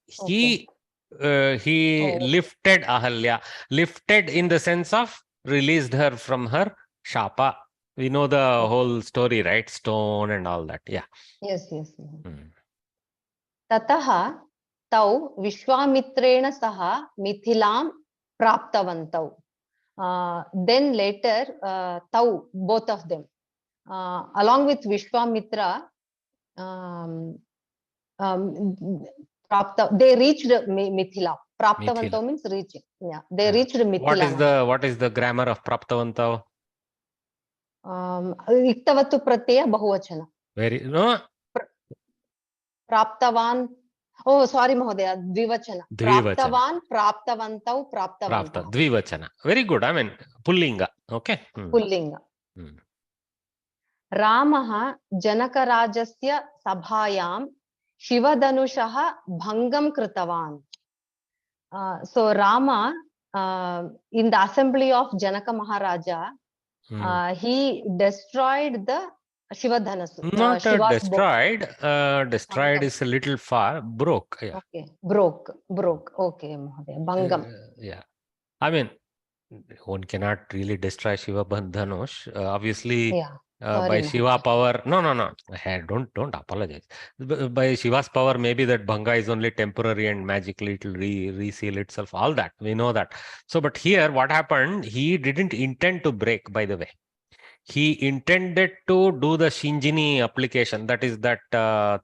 lifted Ahalya. Lifted in the sense of released her from her shapa. We know the whole story, right? Stone and all that. Yeah. Yes. Tataha tau Vishwamitrena saha Mithilam praptavantau. Then later, tau, both of them, along with Vishwamitra, they reached Mithila. Praptavantau means reaching. Yeah, they reached Mithila. What is the grammar of Praptavantau? Iktavatu pratyaya bahuvachana. Praptavan. Oh, sorry, Mahodaya. Dvivachana. Praptavan, Praptavantau, Praptavantau. Dvivachana. Very good. I mean, Pullinga. Okay. Pullinga. Ramaha Janakarajasya Sabhayam Shivadhanushaha Bhangam Kritavan. So Rama, in the assembly of Janaka Maharaja, he destroyed the Shivadhanasu. Not destroyed. Destroyed is a little far. Broke. Yeah. Okay. Broke. Okay, Mahodaya. Bhangam. Yeah. I mean, one cannot really destroy Shiva Bandhanush. Obviously, by Shiva power. No. Hey, don't apologize. By Shiva's power, maybe that Bhanga is only temporary and magically it will reseal itself. All that. We know that. So, but here, what happened? He didn't intend to break, by the way. He intended to do the Shinjini application. That is that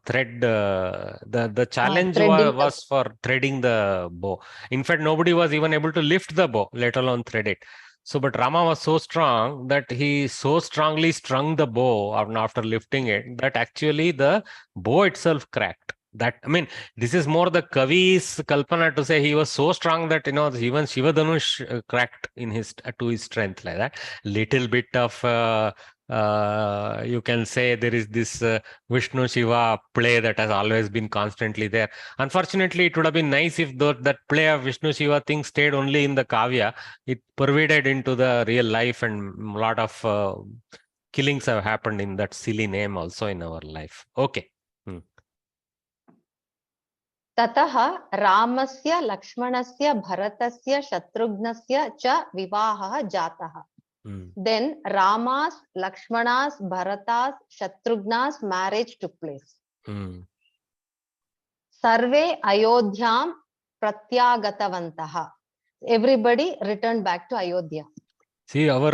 thread. The challenge was for threading the bow. In fact, nobody was even able to lift the bow, let alone thread it. So, but Rama was so strong that he so strongly strung the bow after lifting it that actually the bow itself cracked. That, I mean, this is more the Kavi's Kalpana to say he was so strong that, even Shiva Dhanush cracked to his strength like that. Little bit of, you can say there is this Vishnu Shiva play that has always been constantly there. Unfortunately, it would have been nice if that play of Vishnu Shiva thing stayed only in the Kavya. It pervaded into the real life, and a lot of killings have happened in that silly name also in our life. Okay. Tataha Ramasya Lakshmanasya Bharatasya Shatrugnasya cha Vivaha Jataha. Then Rama's, Lakshmana's, Bharata's, Shatrughna's marriage took place. Sarve Ayodhyam Pratyagatavantaha. everybody returned back to Ayodhya. See, our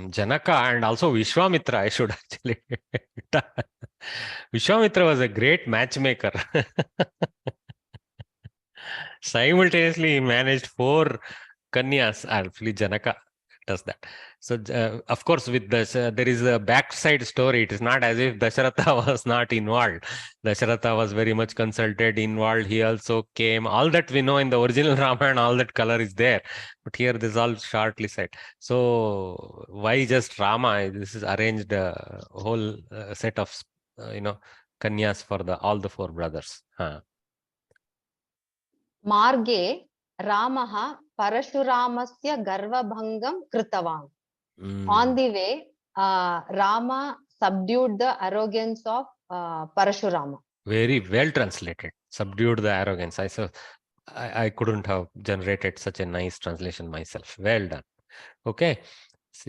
Janaka and also Vishwamitra, I should actually. Vishwamitra was a great matchmaker. Simultaneously, he managed 4 Kanyas. Actually, Janaka does that. So, of course, with this, there is a backside story. It is not as if Dasharatha was not involved. Dasharatha was very much consulted, involved. He also came. All that we know in the original Ramayana, all that color is there. But here, this is all shortly said. So, why just Rama? This is arranged a whole set of, Kanyas for all the 4 brothers. Marge Ramaha Parashuramasya Garvabhangam Kritavan. On the way, Rama subdued the arrogance of Parashurama. Very well translated. Subdued the arrogance. I couldn't have generated such a nice translation myself. Well done. Okay.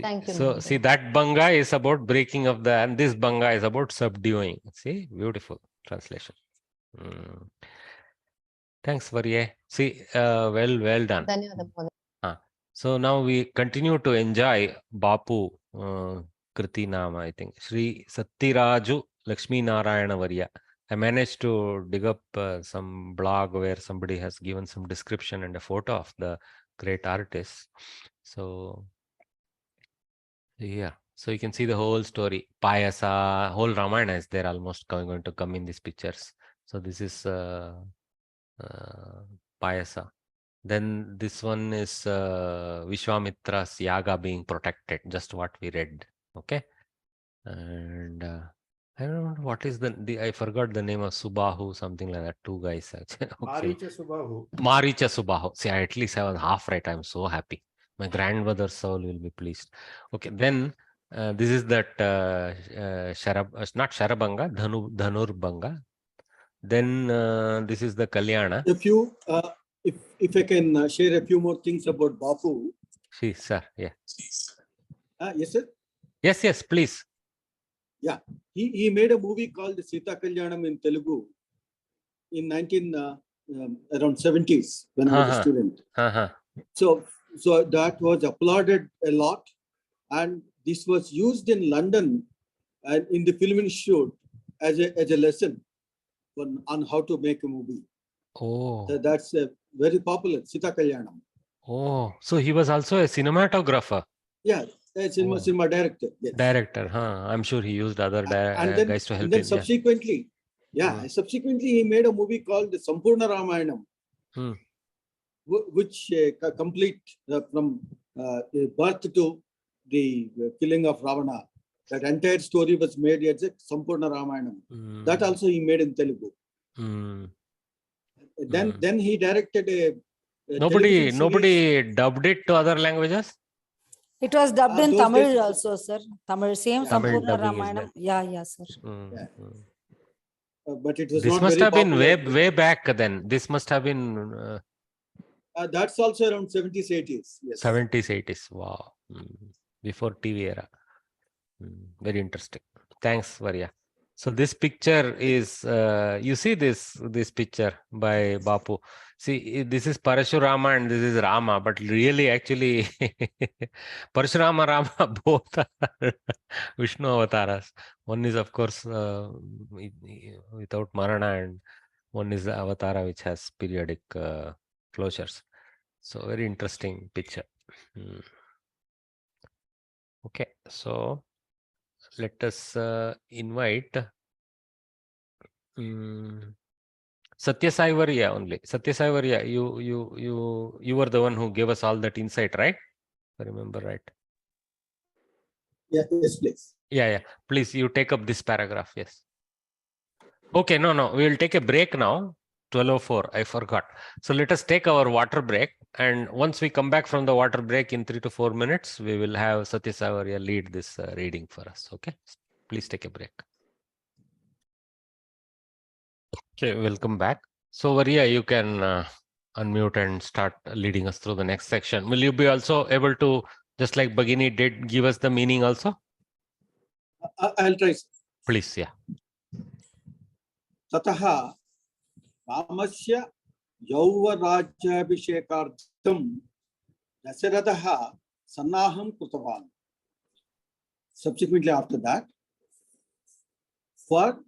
Thank you. So see, that Banga is about breaking of and this Banga is about subduing. See, beautiful translation. Thanks, Varye. See, well done. So now we continue to enjoy Bapu Kriti Nama, I think. Sri Sattiraju Lakshmi Narayana Varya. I managed to dig up some blog where somebody has given some description and a photo of the great artist. So, yeah. So you can see the whole story. Payasa, whole Ramayana is there almost going to come in these pictures. So this is Payasa. Then this one is Vishwamitra's yaga being protected, just what we read. Okay. And I don't know what is I forgot the name of Subahu, something like that. 2 guys actually. Okay. Maricha Subahu. Maricha Subahu. See, at least I was half right. I'm so happy. My grandmother's soul will be pleased. Okay. Then this is that not Sharabanga, Dhanurbanga. Then this is the Kalyana. If I can share a few more things about Bapu. See, sir. Yeah. Yes, sir. Yes, please. Yeah, he made a movie called Sita Kalyanam in Telugu in around 70s when I was a student. So that was applauded a lot, and this was used in London and in the film institute as a lesson on how to make a movie. Oh, so that's very popular, Sita Kalyanam. Oh, so he was also a cinematographer. Yeah, a cinema director. Yes. Director, I'm sure he used other guys to help and then him. Subsequently, subsequently he made a movie called Sampurna Ramayanam, which complete from birth to the killing of Ravana. That entire story was made as a Sampurna Ramayanam. That also he made in Telugu. Then he directed a nobody dubbed it to other languages. It was dubbed in Tamil also, sir. Tamil, same Sampurna Ramayanam. Yeah, sir. But it was this not must very have been popular. way back then. This must have been. That's also around 70s, 80s. Yes. 70s, 80s. Wow. Before TV era. Very interesting. Thanks, Varya. So this picture is, you see this picture by Bapu. See, this is Parashurama and this is Rama, but really actually Parashurama, Rama, both are Vishnu avatars. One is of course without Marana, and one is the avatara which has periodic closures. So very interesting picture. Okay, so let us invite Satya Sai Varya only. Satya Sai Varya, you were the one who gave us all that insight, right? If I remember right. Yeah, yes, please. Yeah. Please, you take up this paragraph. Yes. Okay, no. We will take a break now. 12:04. I forgot. So let us take our water break. And once we come back from the water break in 3 to 4 minutes, we will have Satya Sai Varya lead this reading for us. Okay. Please take a break. Okay, welcome back. So Varya, you can unmute and start leading us through the next section. Will you be also able to, just like Bhagini did, give us the meaning also? I'll try. Please, yeah. Tataha Ramasya Yauvarajyabhishekaर्थं Dasaradaha Sannaham Krutavan. Subsequently after that, for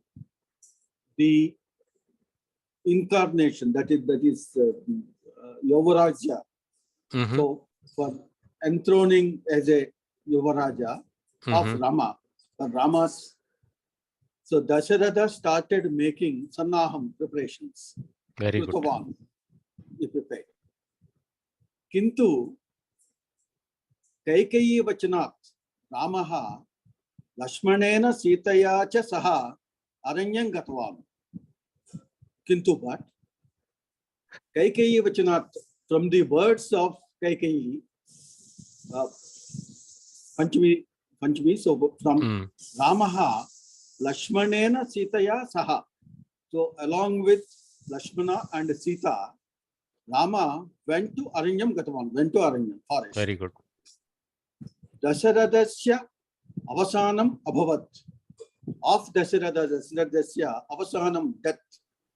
the incarnation, that is Yuvarajya. So for enthroning as a Yuvaraja of Rama, for Rama's. So Dasharatha started making Sannaham preparations. Very good. Krutavan, he prepared. Kintu Kaikeyi Vachanat Ramaha Lakshmanena Sitaya cha Saha Aranyam Gatavan. Kintu but Kaikeyi Vachanat, from the words of Kaikeyi, Panchami, so from Ramaha Lakshmanena Sitaya Saha. So along with Lakshmana and Sita, Rama went to Aranyam Gatavan, went to Aranyam forest. Very good. Dasharatha Avasanam Abhavat. Of Dasharatha Avasanam, death,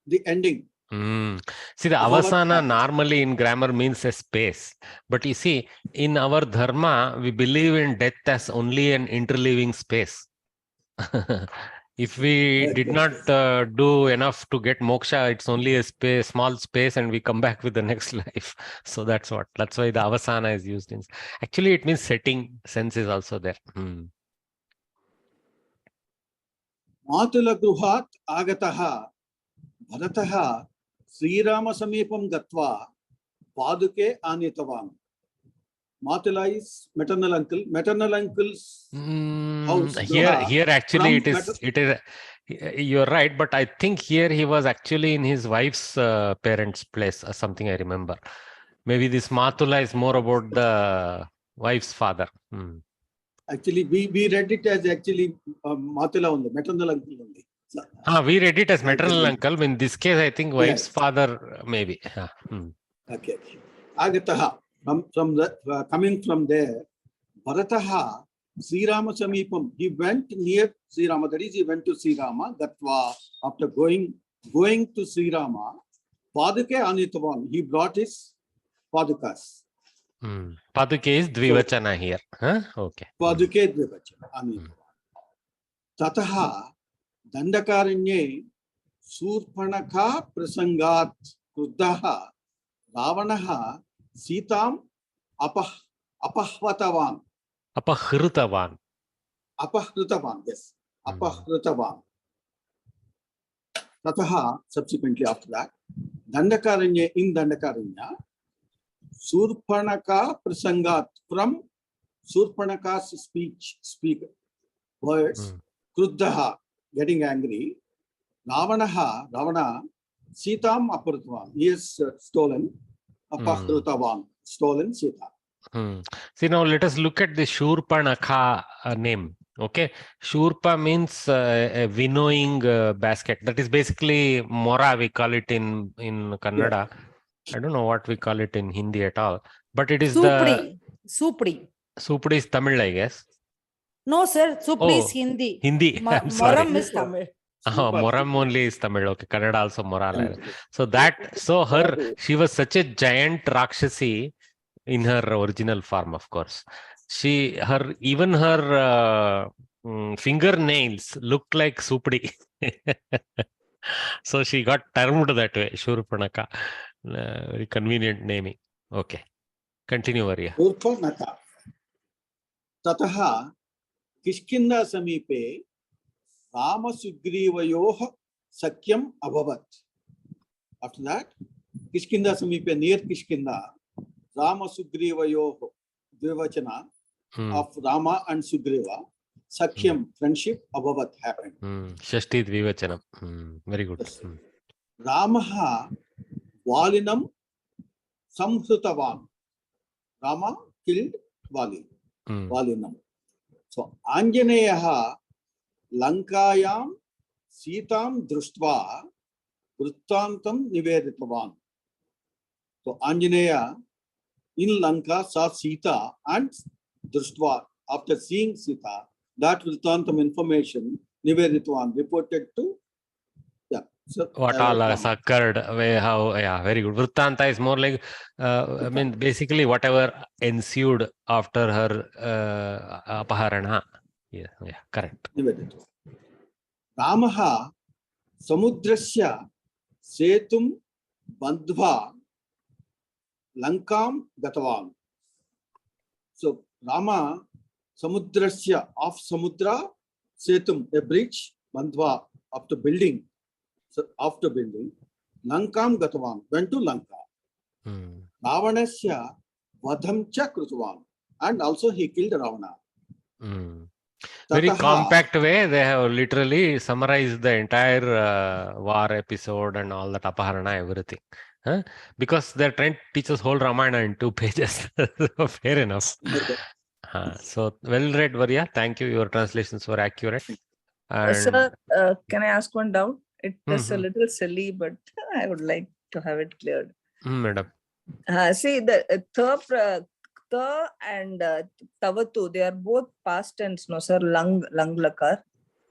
the ending. See, the avasana normally in grammar means a space. But you see, in our dharma, we believe in death as only an interleaving space. If we did not do enough to get moksha, it's only a space, small space, and we come back with the next life. So that's why the avasana is used in. Actually, it means setting. Sense is also there. Matula Gruhat Agataha Bharataha Sri Rama Samipam Gatva Paduke Anitavan. Matula is maternal uncle. Maternal uncle's house. Here actually it is. You're right, but I think here he was actually in his wife's parents' place or something. I remember. Maybe this Matula is more about the wife's father. Actually, we read it as actually Matula only, maternal uncle only. So, we read it as maternal uncle. In this case, I think wife's father maybe. Okay. Agataha, coming from there, Bharataha, Sri Rama Samipam, he went near Sri Rama, that is, he went to Sri Rama, Gatva, after going to Sri Rama, Paduke Anitavan, he brought his Padukas. Paduke is Dvivachana here. Okay. Paduke Dvivachana, Anitavan. Tataha, Dandakaranye, Surpanaka Prasangat, Krudaha, Ravanaha, Sitam, Apahvatavan. Apahrutavan. Apahrutavan, yes. Apahrutavan. Tataha, subsequently after that, Dandakaranya, in Dandakaranya, Surpanaka Prasangat, from Surpanaka's speak words, Kruddaha, getting angry, Ravana, Sitam Aparutavan, he has stolen, Apahrutavan, stolen Sita. See, now let us look at the Shurpanakha name. Okay, Shurpa means a winnowing basket. That is basically Mora, we call it in Kannada. Yeah. I don't know what we call it in Hindi at all. But it is Supdi. Supdi is Tamil, I guess. No, sir. Supdi is Hindi. Moram is Tamil. Moram only is Tamil. Okay, Kannada also Moral. She was such a giant Rakshasi in her original form, of course. Even her fingernails looked like Supdi. So she got termed that way, Shurpanaka. Very convenient naming. Okay. Continue, Varya. Shurpanaka. Tataha Kishkinda Samipe Rama Sugrivayoha Sakyam Abhavat. After that, Kishkinda Samipe, near Kishkinda, Rama Sugrivayoha Dvivachana of Rama and Sugriva, Sakyam, friendship, Abhavat happened. Shashti Dvivachana. Very good. Yes. Ramaha Valinam Samhrutavan. Rama killed Vali. Valinam. So Anjaneyaha Lankayam Sitam Društva Vrittantam Niveditavan. So Anjaneya in Lanka saw Sita and Društva. After seeing Sita, that Vrittantam information Niveditavan reported to what all has occurred, how, yeah, very good. Vrittanta is more like, I mean, basically whatever ensued after her apaharana. Yeah, correct. Ramaha samudrasya setum bandhva lankam gatavan. So Rama samudrasya, of samudra, setum, a bridge, bandhva, after building, lankam gatavan, went to Lanka. Ravanasya vadham cha krutavan, and also he killed Ravana. Very compact way, they have literally summarized the entire war episode and all that apaharana, everything. Because they're trying to teach us whole Ramayana in 2 pages. Fair enough. So well read, Varya. Thank you. Your translations were accurate. And Sir, can I ask one doubt? It is a little silly, but I would like to have it cleared. Madam. See, the ta and tavatu, they are both past tense, no sir? Lang lakar.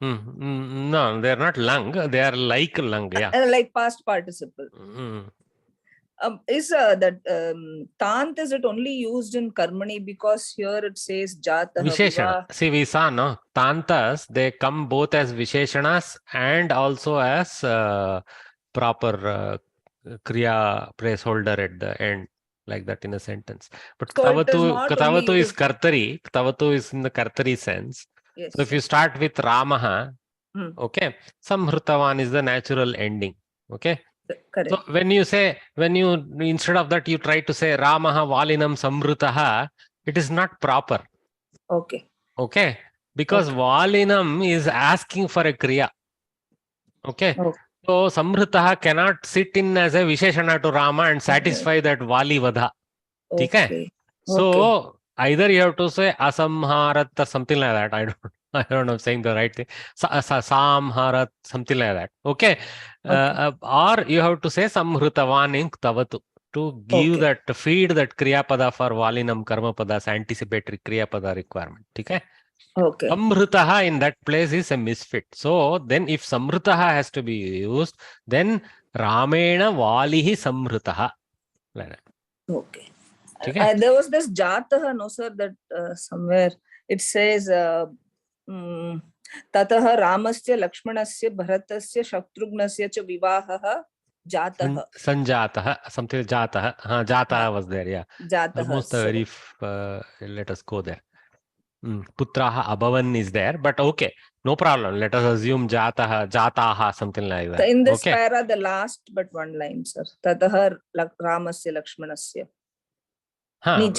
No, they are not lung. They are like lung. Yeah. Like past participle. Is that tant, is it only used in karmani? Because here it says jatah. Visheshana. See, we saw, no? Tantas, they come both as Visheshanas and also as proper kriya placeholder at the end, like that in a sentence. But So Tavatu is Kartari. Tavatu is in the Kartari sense. Yes, so if you start with Ramaha, okay, Samhrutavan is the natural ending. Okay. Correct. So when you instead of that, you try to say Ramaha Valinam Samrutaha, it is not proper. Okay. Okay. Because Valinam is asking for a kriya. Okay. So Samrutaha cannot sit in as a Visheshana to Rama and satisfy that Vali Vadha. Okay. So either you have to say Asamharat or something like that. I don't know if I'm saying the right thing. Samharat, something like that. Okay. Or you have to say Samhrutavan in Tavatu to give that, to feed that Kriya Pada for Valinam Karma Pada's anticipatory Kriya Pada requirement. Okay. Samhrutaha in that place is a misfit. So then if Samhrutaha has to be used, then Ramena Valihi Samhrutaha. Like that. Okay. There was this jatah, no sir, that somewhere it says tataha Ramasya Lakshmanasya Bharatasya Shaktrugnasya cha vivahaha jatah. Sanjataha, something jataha. Jataha was there, yeah. Jataha. Almost very, let us go there. Putraha Abhavan is there, but okay, no problem. Let us assume jataha, something like that. So in this para, the last but one line, sir. Tataha Ramasya Lakshmanasya.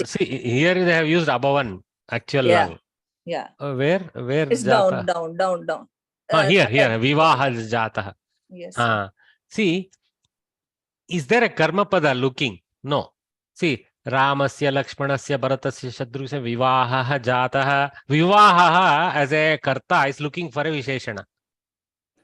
See, here they have used Abhavan, actual lang. Yeah. Where it's jata? down. Here, Vivaha is jataha. Yes. See, is there a karma pada looking? No. See, Ramasya, Lakshmanasya, Bharatasya, Shatrugna, Vivaha, Jataha. Vivaha as a karta is looking for a Visheshana.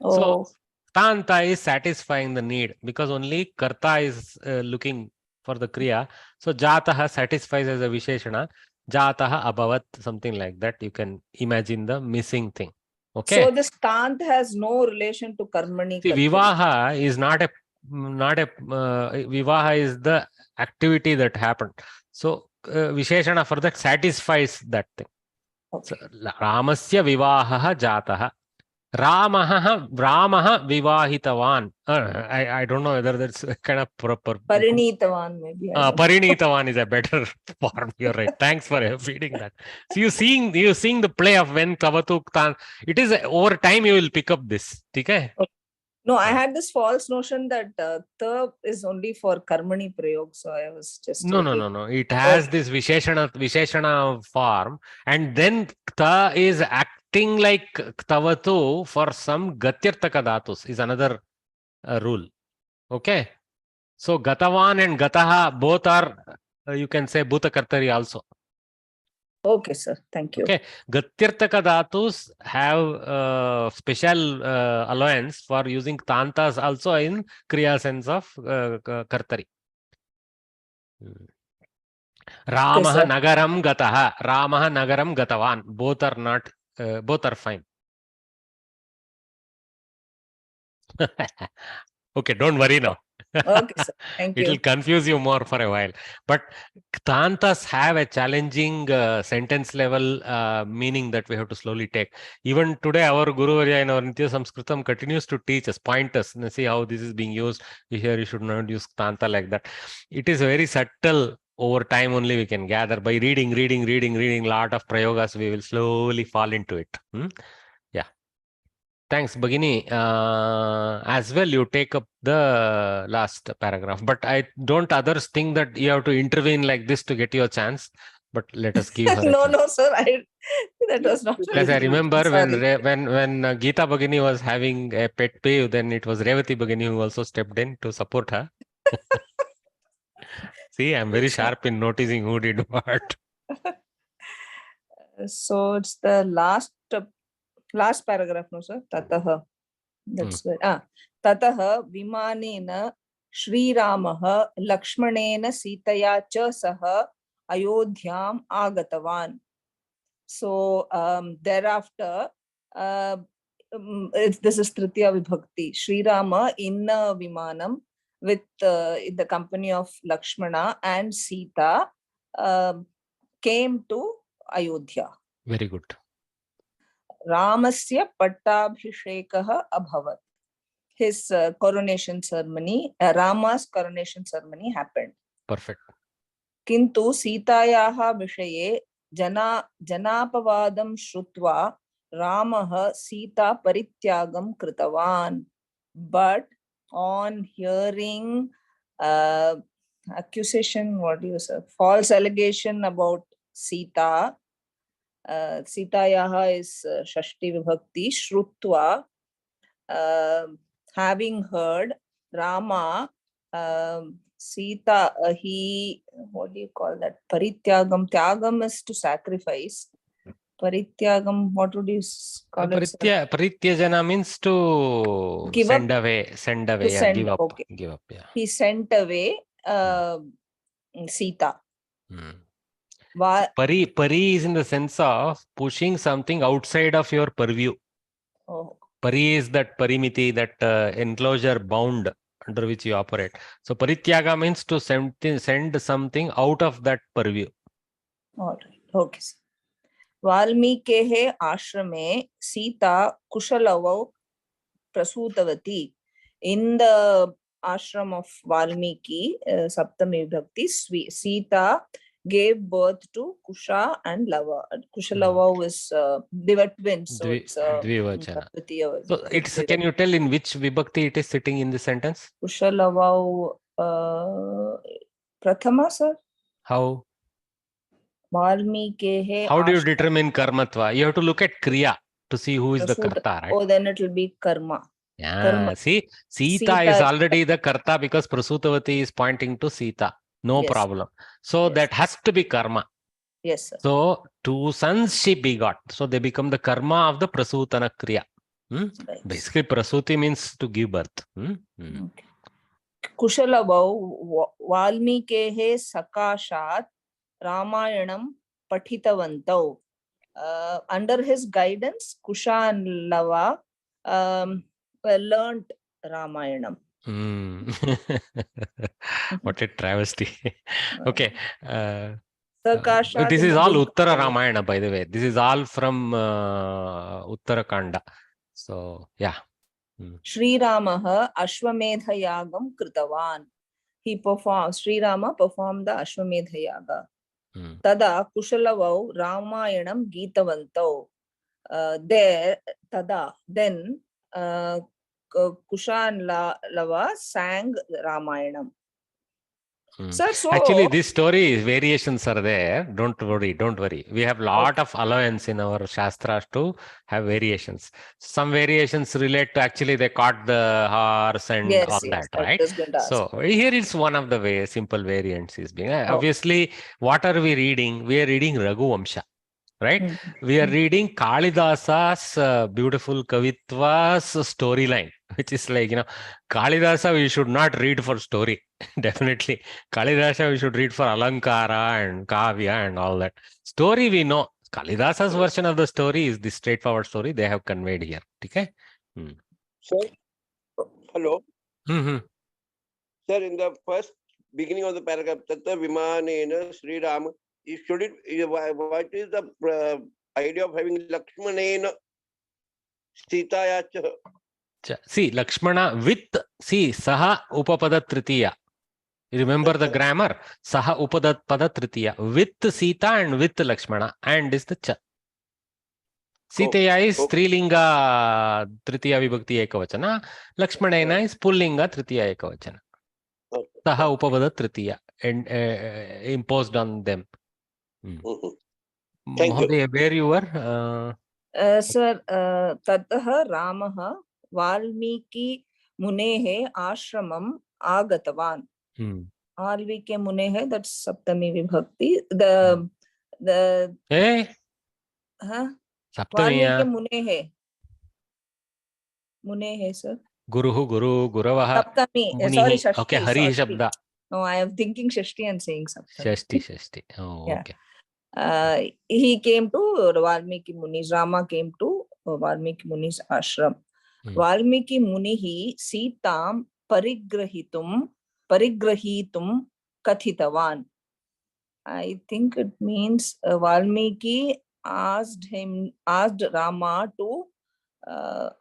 So, Tanta is satisfying the need because only karta is looking for the kriya. So, Jataha satisfies as a Visheshana. Jataha abhavat, something like that. You can imagine the missing thing. Okay. So, this tant has no relation to karmani. See, Vivaha is not a Vivaha is the activity that happened. So, Visheshana for that satisfies that thing. So, Ramasya Vivaha Jataha. Ramaha Vivahitavan. I don't know whether that's kind of proper. Parinitavan maybe. Parinitavan is a better form. You're right. Thanks for feeding that. So you're seeing the play of when Tavatu Tan. It is over time you will pick up this. Okay? No, I had this false notion that ta is only for karmani prayog. So I was just no. It has this Visheshana form, and then ta is acting like Tavatu for some Gatyartaka dhatus is another rule. Okay. So Gatavan and Gataha both are you can say Bhuta Kartari also. Okay, sir. Thank you. Okay. Gatyartaka dhatus have special allowance for using tantas also in Kriya sense of Kartari. Ramaha Nagaram Gataha. Ramaha Nagaram Gatavan. Both are not, both are fine. Okay, don't worry now. Okay, sir. Thank It'll you. confuse you more for a while. But tantas have a challenging sentence level meaning that we have to slowly take. Even today, our Guru Varya in our Nitya Samskritam continues to teach us, point us, and see how this is being used. Here you should not use tanta like that. It is very subtle. Over time only we can gather. By reading lot of prayogas, we will slowly fall into it. Yeah. Thanks, Bhagini. As well, you take up the last paragraph, but I don't others think that you have to intervene like this to get your chance. But let us give her a No, chance. no, sir. That was not. As I remember, Sorry. when Geeta Bhagini was having a pet peeve, then it was Revati Bhagini who also stepped in to support her. See, I'm very sharp in noticing who did what. So it's the last paragraph, no, sir. Tataha. That's good. Tataha vimanena Shriramaha Lakshmanena Sitaya cha saha Ayodhyam agatavan. So thereafter, this is Tritiya Vibhakti. Shrirama in Vimanam with in the company of Lakshmana and Sita came to Ayodhya. Very good. Ramasya Pattabhishekah Abhavat. His coronation ceremony, Rama's coronation ceremony happened. Perfect. Kintu Sitayaha Vishaye Janapavadam Shrutva Ramaha Sita Parityagam Kritavan. But on hearing accusation, what do you say? False allegation about Sita. Sitayaha is Shashti Vibhakti. Shrutva, having heard Rama, Sita, he, what do you call that? Parityagam. Tyagam is to sacrifice. Parityagam, what would you call it? Parityajana means to Give send up? away, To yeah, send, give up. okay. Give up, yeah. He sent away Sita. Pari is in the sense of pushing something outside of your purview. Oh. Pari is that parimiti, that enclosure bound under which you operate. So parityaga means to send something out of that purview. All right. Okay. Valmikehe ashrame Sita kushalavau prasutavati. In the ashram of Valmiki, Saptami Vibhakti, Sita gave birth to Kusha and Lava. Kushalava is they were twins, so it's Dvivachana. So it's, can you tell in which vibhakti it is sitting in the sentence? Kushalava Prathama, sir. How? Valmikehe. How do you determine karmatva? You have to look at kriya to see who is the karta, right? Oh, then it will be karma. Yeah, karma. see, Sita is already the karta because Prasutavati is pointing to Sita. No problem. So that has to be karma. Yes, sir. So 2 sons she begot. So they become the karma of the Prasutana kriya. Basically, Prasuti means to give birth. Okay. Kushalavau Valmikehe Sakashat Ramayanam Pathitavantau. Under his guidance, Kusha and Lava learned Ramayanam. What a travesty. Okay. Sakashat This is all Uttara Ramayana, by the way. This is all from Uttarakanda. So, yeah. Sri Ramaha Ashwamedha Yagam Kritavan. He performed, Sri Rama performed the Ashwamedha Yaga. Tada Kushalavau Ramayanam Geetavantau. There, Tada, then Kusha and Lava sang Ramayanam. Sir, so actually, this story variations are there. Don't worry. We have lot of allowance in our shastras to have variations. Some variations relate to actually they caught the horse and all that, right? So here is one of the way simple variants is being. Obviously, what are we reading? We are reading Raghuvamsha. Right? We are reading Kalidasa's beautiful Kavitva's storyline, which is like, Kalidasa we should not read for story. Definitely. Kalidasa we should read for Alankara and Kavya and all that. Story we know. Kalidasa's version of the story is the straightforward story they have conveyed here. Okay? Sir, Hello. Mm-hmm. Sir, in the first beginning of the paragraph, Tatra Vimanena Sri Ram, what is the idea of having Lakshmanena Sitayacha? See, Lakshmana with, see, Saha Upapada Tritiya. You remember the grammar? Saha Upapada Tritiya. With Sita and with Lakshmana. And is the Cha. Sitaya is Strilinga Tritiya Vibhakti Ekavachana. Lakshmanena is Pullinga Tritiya Ekavachana. Saha Upapada Tritiya. And imposed on them. Thank you. Where you were? Sir, Tatah Ramah Valmiki Munehe Ashramam Agatavan. Valmiki Munehe, that's Saptami Vibhakti. The Hey, Valmiki Munehe, sir. Guru, Guravaha. Saptami, sorry, Shashti. Okay, Hari sorry. Shabda. No, I am thinking Shashti and saying Saptami. Shashti. Oh, Yeah. okay. He came to Valmiki Muni's, Rama came to Valmiki Muni's ashram. Valmiki Munihi Sitam Parigrahitum Kathitavan. I think it means Valmiki asked Rama to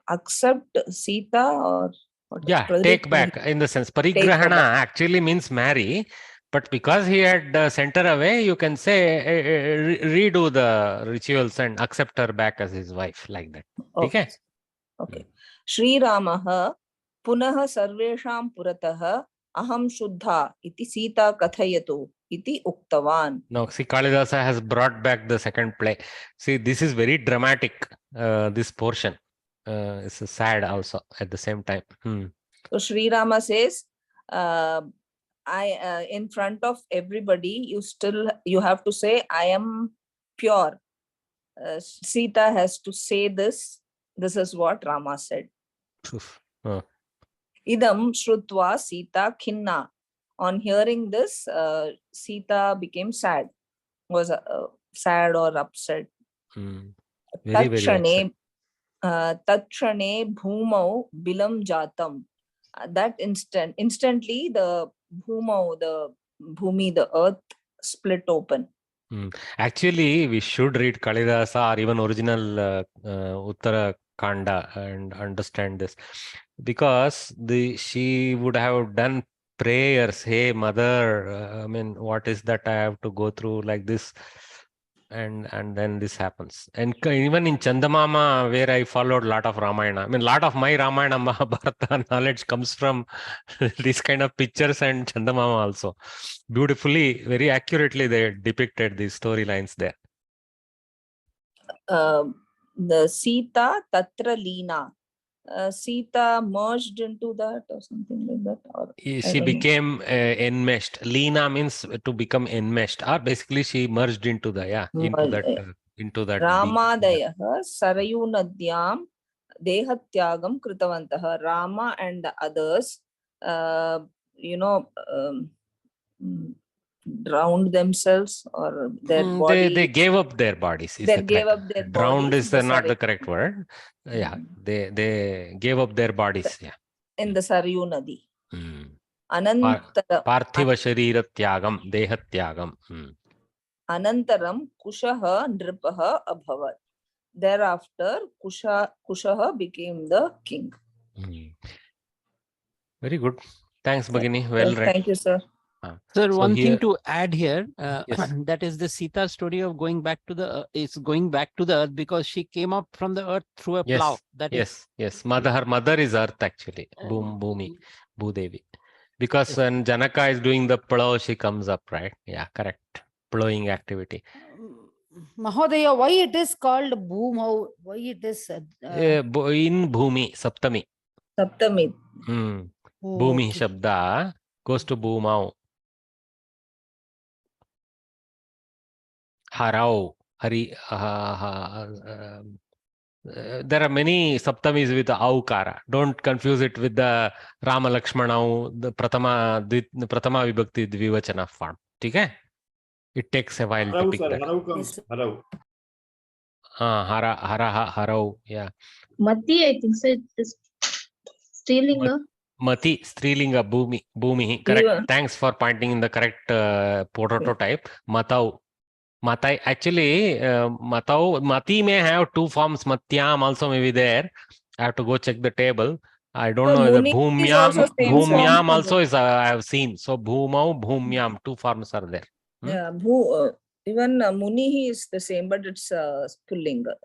accept Sita or Yeah, take back in the sense. Parigrahana actually means marry, but because he had sent her away, you can say redo the rituals and accept her back as his wife, like that. Okay. Okay. Sri Ramaha Punaha Sarvesham Purataha Aham Shuddha iti Sita Kathayatu iti Uktavan. No, see, Kalidasa has brought back the second play. See, this is very dramatic, this portion. It's sad also at the same time. So Sri Rama says, I in front of everybody, you have to say, I am pure. Sita has to say this. This is what Rama said. Idam Shrutva Sita Khinna. On hearing this, Sita became sad, was sad or upset. Very upset. Tatshane Bhumau Bilam Jatam. That instantly the Bhumau, the Bhumi, the earth split open. Actually, we should read Kalidasa or even original Uttara Kanda and understand this, because she would have done prayers. Hey, mother, I mean, what is that I have to go through like this? And then this happens. And even in Chandamama, where I followed a lot of Ramayana, I mean, a lot of my Ramayana Mahabharata knowledge comes from these kind of pictures, and Chandamama also. Beautifully, very accurately, they depicted these storylines there. The Sita Tatra Leena. Sita merged into that or something like that. Or she became enmeshed. Leena means to become enmeshed, or basically she merged into the into that. Ramadaya Sarayu Nadyam Dehatyagam Kritavantaha. Rama and the others, drowned themselves, or their body. They gave up their bodies. They gave up their drowned bodies. Is not the correct word. Yeah, they gave up their bodies. Yeah, in the Sarayu Nadi. Anantara Parthiva Sharira Tyagam, Deha Tyagam. Anantaram Kushaha Nripaha Abhavat. Thereafter, Kushaha became the king. Very good. Thanks, Bhagini. Well read. Thank you, sir. Sir, so one thing to add here, yes. That is the Sita story of going back to the earth, because she came up from the earth through a plow. That is her mother is earth actually. Bhumi, Bhudevi. Because when Janaka is doing the plow, she comes up, right? Yeah, correct. Plowing activity. Mahodaya, why it is called Bhumau? Why it is in Bhumi, Saptami. Saptami. Bhumi Shabda goes to Bhumau. Harau, Hari. There are many Saptamis with the Aukara. Don't confuse it with the Rama Lakshmana, the Pratama Vibhakti Dvivachana form. Okay? It takes a while to pick that. Harau, yeah. Mati, I think so. It is stealing. Mati, Strilinga, Bhumi. Correct. Yeah. Thanks for pointing in the correct prototype. Matau. Matai. Actually, Matau, Mati may have two forms. Matyam also may be there. I have to go check the table. I don't know whether Muni is also same form. Bhumyam also is I have seen. So Bhumau, Bhumyam, two forms are there. Yeah, even Muni is the same, but it's Pullinga.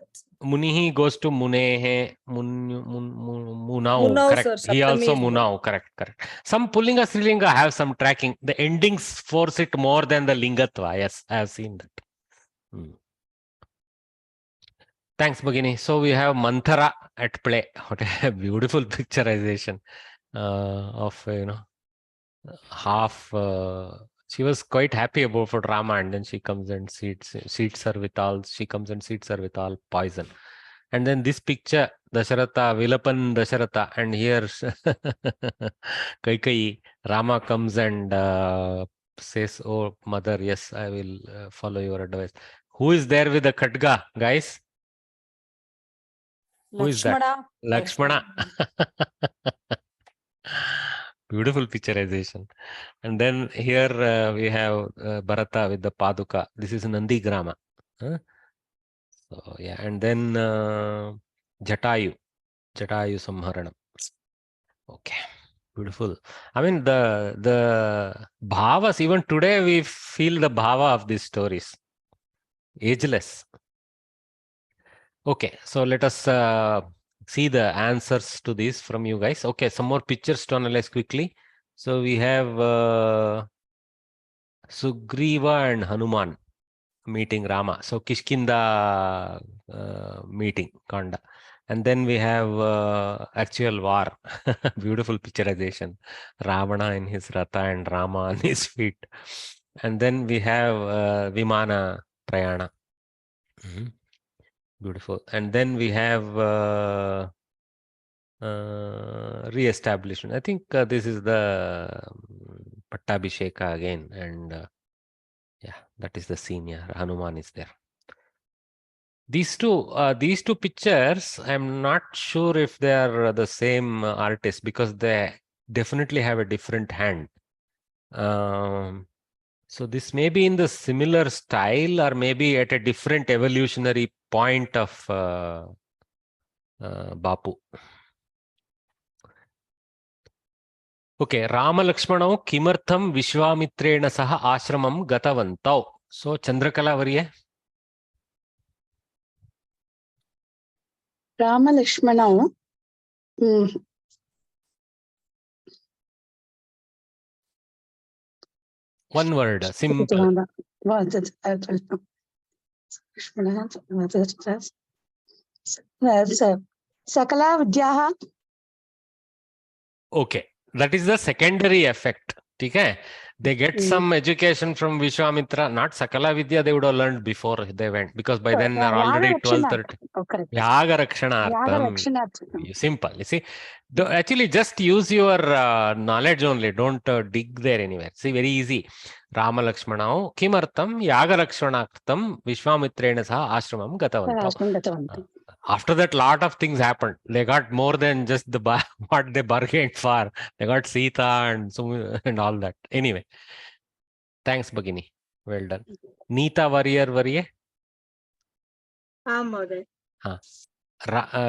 Munihi goes to Munehe, Munau. Munau, Correct. sir, He also Saptami is Munau. Correct. Some Pullinga, Strilinga have some tracking. The endings force it more than the Lingatva. Yes, I have seen that. Thanks, Bhagini. So we have Manthara at play. What a beautiful picturization of, half. She was quite happy about Rama, and then she comes and seats her with all. She comes and seats her with all poison. And then this picture, Dasharatha, Vilapan Dasharatha, and here Kaikai, Rama comes and says, "Oh, mother, yes, I will follow your advice." Who is there with the Khadga, guys? Who is that? Lakshmana. Beautiful picturization. And then here we have Bharata with the Paduka. This is Nandi Grama. So yeah, and then Jatayu Samharanam. Okay, beautiful. I mean the bhavas, even today we feel the bhava of these stories. Ageless. Okay, so let us see the answers to these from you guys. Okay, some more pictures to analyze quickly. So we have Sugriva and Hanuman meeting Rama. So Kishkinda meeting Kanda. And then we have actual war. Beautiful picturization. Ravana in his Ratha and Rama on his feet. And then we have Vimana Prayana. Beautiful. And then we have re-establishment. I think this is the Pattabhisheka again. And yeah, that is the scene. Yeah, Hanuman is there. These two pictures, I'm not sure if they are the same artist, because they definitely have a different hand. So this may be in the similar style, or maybe at a different evolutionary point of Bapu. Okay, Rama Lakshmanau kimartham Vishwamitrena saha ashramam gatavantau. So Chandrakala Variye. Rama Lakshmanau. One word, simple. Sakala Vidyaha. Okay, that is the secondary effect. Okay, they get some education from Vishwamitra, not Sakala Vidya, they would have learned before they went, because by then they're already 12, 13. Yaga Rakshanartham. Simple. You see, actually just use your knowledge only. Don't dig there anywhere. See, very easy. Rama Lakshmanau kimartham Yaga Rakshanartham Vishwamitrena saha ashramam gatavantau. After that, lot of things happened. They got more than just the what they bargained for. They got Sita and all that. Anyway, thanks, Bhagini. Well done. Neeta Varrier.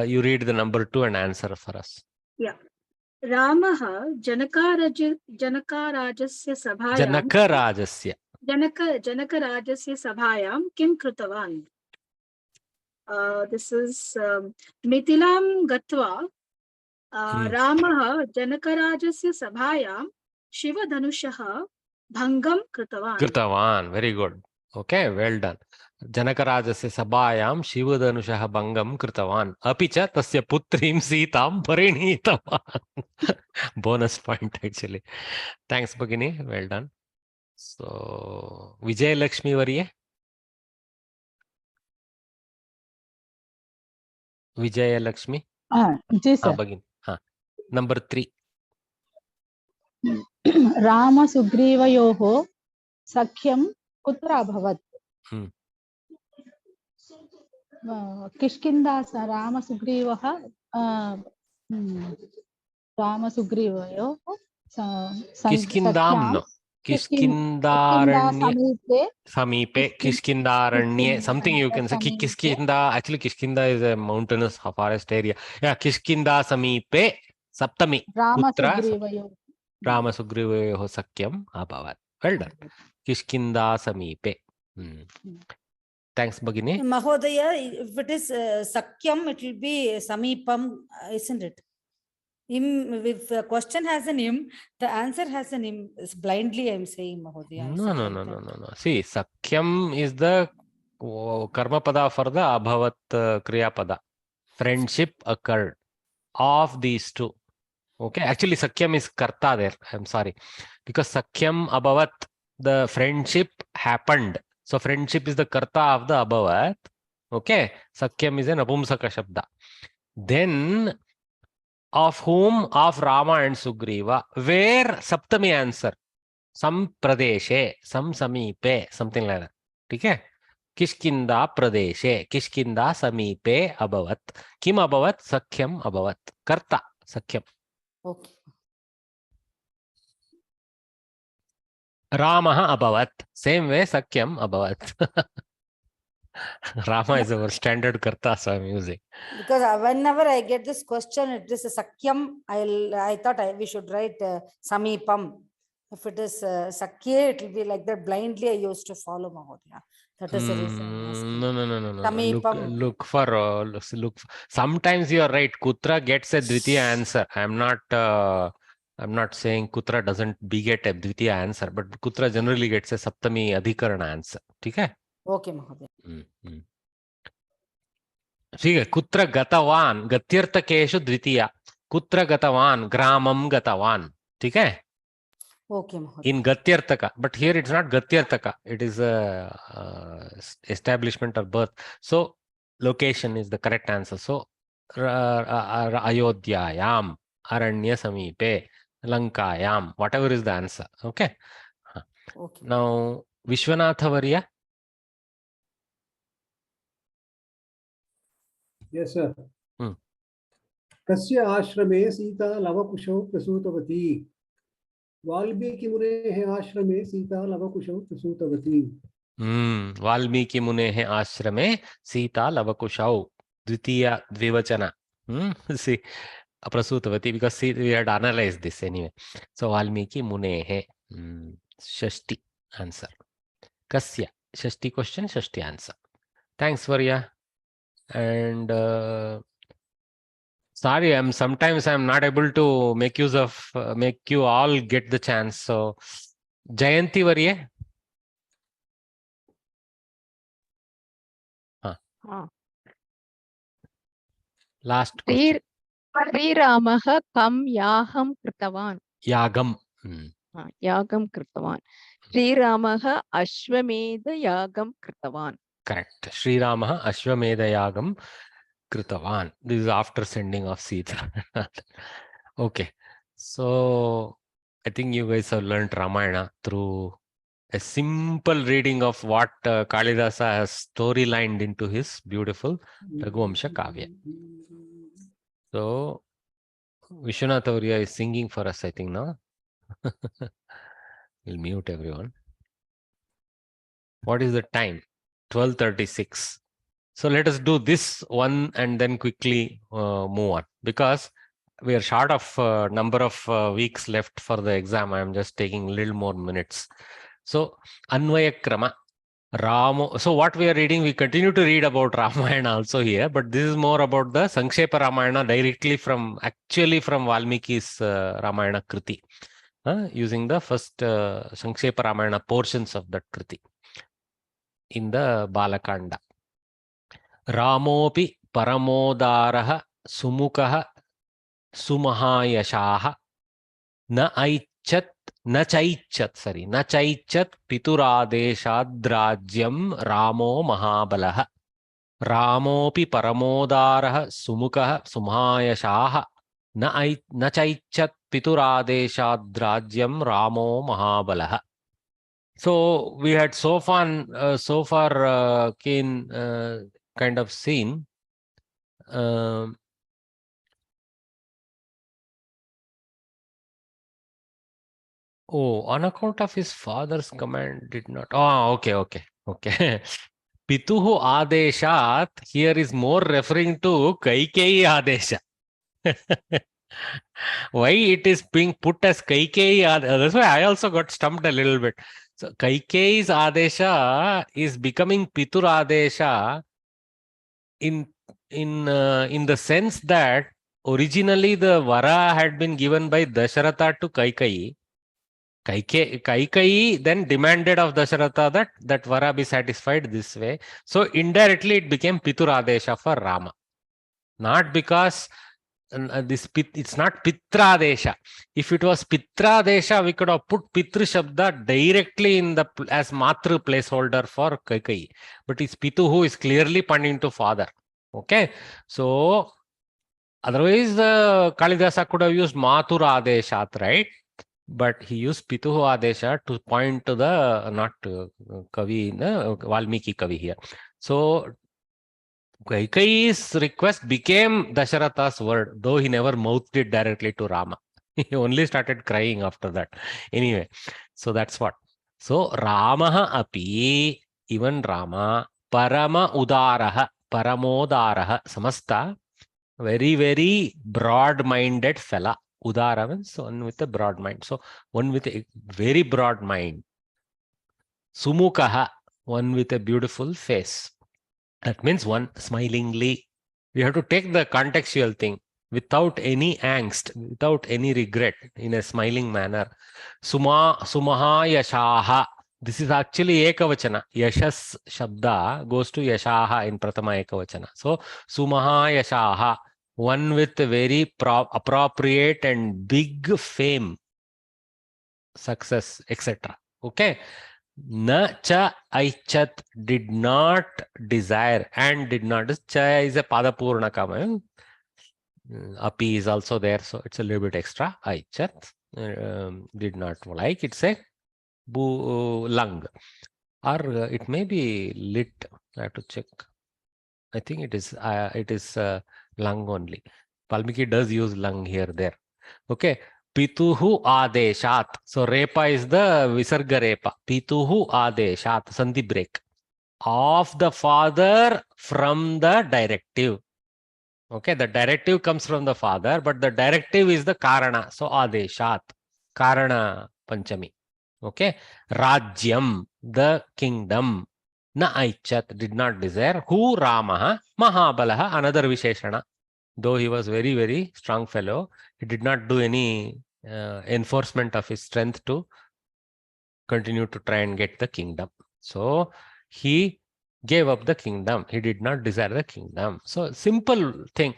You read the number 2 and answer for us. Yeah. Ramaha Janakarajasya sabhayam. Janakarajasya sabhayam kim krutavan. This is Mithilam Gatva. Ramaha Janakarajasya sabhayam Shiva Dhanushaha Bhangam krutavan. Krutavan, very good. Okay, well done. Janakarajasya sabhayam Shiva Dhanushaha Bhangam krutavan. Apicha tasya putrim Sitam parinitavan. Bonus point actually. Thanks, Bhagini. Well done. So, Vijay Lakshmi Variye. Vijaya Lakshmi. Bhagini. Number 3. Rama Sugrivayoho Sakhyam Kutra Bhavat. Kishkinda Rama Sugrivaha रामसुग्रीवयोः किष्किन्धां सख्यां न किष्किन्धारण्ये समीपे किष्किन्धारण्ये something you can say Kishkinda. Actually Kishkinda is a mountainous forest area. Yeah, Kishkinda समीपे सप्तमी कुत्र रामसुग्रीवयोः सख्यम् अभवत्. Well done. Kishkinda समीपे. Thanks Bhagini. Mahodaya, if it is Sakyam, it will be Samipam, isn't it? If the question has an im, the answer has an im. Blindly, I am saying, Mahodaya. No. See, Sakhyam is the karma pada for the abhavat kriya pada. Friendship occurred of these two. Okay, actually Sakhyam is karta there. I'm sorry. Because Sakhyam abhavat, the friendship happened. So friendship is the karta of the abhavat. Okay, Sakhyam is an apumsaka shabda. Then of whom? Of Rama and Sugriva. Where? Saptami answer. Some pradeshe, some samipe, something like that. Okay? Kishkinda pradeshe, Kishkinda samipe abhavat. Kim abhavat? Sakhyam abhavat. Karta, Sakhyam. Okay. Ramaha abhavat. Same way, Sakhyam abhavat. Rama is our standard karta, so I'm using. Because whenever I get this question, it is a Sakyam. I thought we should write Samipam. If it is Sakya, it will be like that. Blindly, I used to follow Mahodaya. That is the reason I'm asking. No. Samipam. Look for. Sometimes you are right. Kutra gets a dvitiya answer. I'm not saying Kutra doesn't beget a dvitiya answer, but Kutra generally gets a saptami adhikarana answer. Okay? Okay, Mahodaya. ठीक है. कुत्र गतवान गत्यर्थकेषु द्वितीया. कुत्र गतवान ग्रामं गतवान. ठीक है. Okay, Mahodaya. In gatyartaka, but here it's not gatyartaka. It is a establishment or birth. So location is the correct answer. So Ayodhyayam, Aranya Samipe, Lankayam, whatever is the answer. Okay. Okay. Now Vishwanatha Varya. Yes, sir. Kasya ashrame Sita lavakushau prasutavati. Valmiki munehe ashrame Sita lavakushau prasutavati. Valmiki munehe ashrame Sita lavakushau. Dvitiya dvivachana. See, prasutavati, because see, we had analyzed this anyway. So Valmiki munehe. Shashti answer. Kasya. Shashti question, Shashti answer. Thanks, Varya. And sorry, sometimes I'm not able to make use of make you all get the chance. So Jayanti Varya. Last question. श्रीरामः कं यागं कृतवान्? Yagam. यागं कृतवान्. श्रीरामः अश्वमेधयागं कृतवान्. Correct. Sriramaha Ashwamedha Yagam Kritavan. This is after sending of Sita. Okay. So I think you guys have learned Ramayana through a simple reading of what Kalidasa has storylined into his beautiful Raghuvamsha Kavya. So Vishwanath Aurya is singing for us, I think, now. We'll mute everyone. What is the time? 12:36. So let us do this one and then quickly move on, because we are short of number of weeks left for the exam. I am just taking a little more minutes. So Anvayakrama, Ramo. So what we are reading, we continue to read about Ramayana also here, but this is more about the Sankshepa Ramayana directly actually from Valmiki's Ramayana Kriti, using the first Sankshepa Ramayana portions of that Kriti in the Balakanda. Ramopi Paramodaraha Sumukah Sumahayashaha Na chaichat Pituradeshadrajyam Ramo Mahabalaha. Ramopi Paramodaraha Sumukah Sumahayashaha Na chaichat Pituradeshadrajyam Ramo Mahabalaha. So we had so far kind of seen Oh, on account of his father's command did not. Oh, okay. Pituhu Adeshat here is more referring to Kaikeyi Adesha. Why it is being put as Kaikeyi Adesha? That's why I also got stumped a little bit. So Kaikeyi's Adesha is becoming Pitur Adesha in the sense that originally the Vara had been given by Dasharatha to Kaikeyi. Kaikeyi then demanded of Dasharatha that Vara be satisfied this way. So indirectly it became Pitur Adesha for Rama. Not because it's not Pitradesha. If it was Pitradesha, we could have put Pitru Shabda directly in the as Matru placeholder for Kaikeyi. But it's Pitu who is clearly pointing to father. Okay. So otherwise Kalidasa could have used Mathura Adeshat, right? But he used Pituhu Adesha to point to the not Kavi, Valmiki Kavi here. So Kaikeyi's request became Dasharatha's word, though he never mouthed it directly to Rama. He only started crying after that. Anyway, so that's what. So Ramaha api, even Rama, Parama Udaraha, Paramodaraha, Samasta, very, very broad-minded fella. Udara means one with a broad mind. So one with a very broad mind. Sumukaha, one with a beautiful face. That means one smilingly. We have to take the contextual thing without any angst, without any regret, in a smiling manner. Sumaha yashaha. This is actually ekavachana. Yashas shabda goes to yashaha in pratama ekavachana. So sumaha yashaha, one with a very appropriate and big fame, success, etc. Okay. Na cha aichat, did not desire and did not. Cha is a padapurna kama. Api is also there, so it's a little bit extra. Aichat did not like. It's a lung, or it may be lit. I have to check. I think it is lung only. Valmiki does use lung here there. Okay. Pituhu adeshat. So repa is the visarga repa. Pituhu adeshat, sandhi break. Of the father from the directive. Okay, the directive comes from the father, but the directive is the karana. So adeshat, karana panchami. Okay, rajyam, the kingdom. Na aichat, did not desire. Who Ramaha, Mahabalaha, another Visheshana. Though he was very, very strong fellow, he did not do any enforcement of his strength to continue to try and get the kingdom. So he gave up the kingdom. He did not desire the kingdom. So simple thing.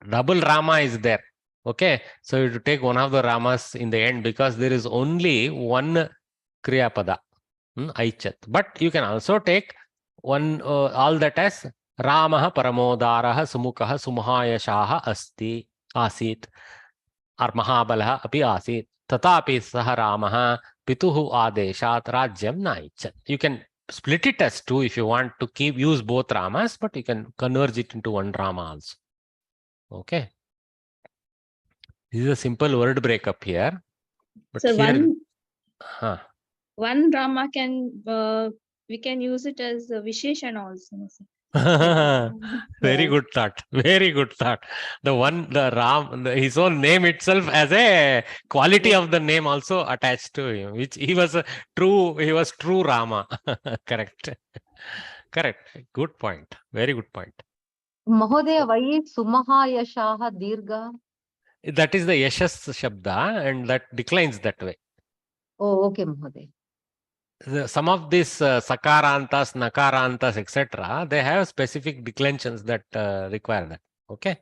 Double Rama is there. Okay. So you have to take one of the Ramas in the end because there is only one Kriyapada. Aichat. But you can also take one all that as Ramaha Paramodaraha Sumukaha Sumahayashaha Asti Asit or Mahabalaha Api Asit Tatapi Saha Ramaha Pituhu Adeshat Rajyam Naichat. You can split it as two if you want to use both Ramas, but you can converge it into one Rama also. Okay. This is a simple word breakup here. But so here, one Rama can we can use it as a Visheshan also. Very good thought. Very good thought. The one, the Ram, his own name itself as a quality of the name also attached to him, which he was true Rama. Correct. Correct. Good point. Very good point. Mahodaya, why is Sumaha Yashaha Dirgha? That is the Yashas Shabda and that declines that way. Oh, okay, Mahodaya. Some of these Sakarantas, Nakarantas, etc., they have specific declensions that require that. Okay.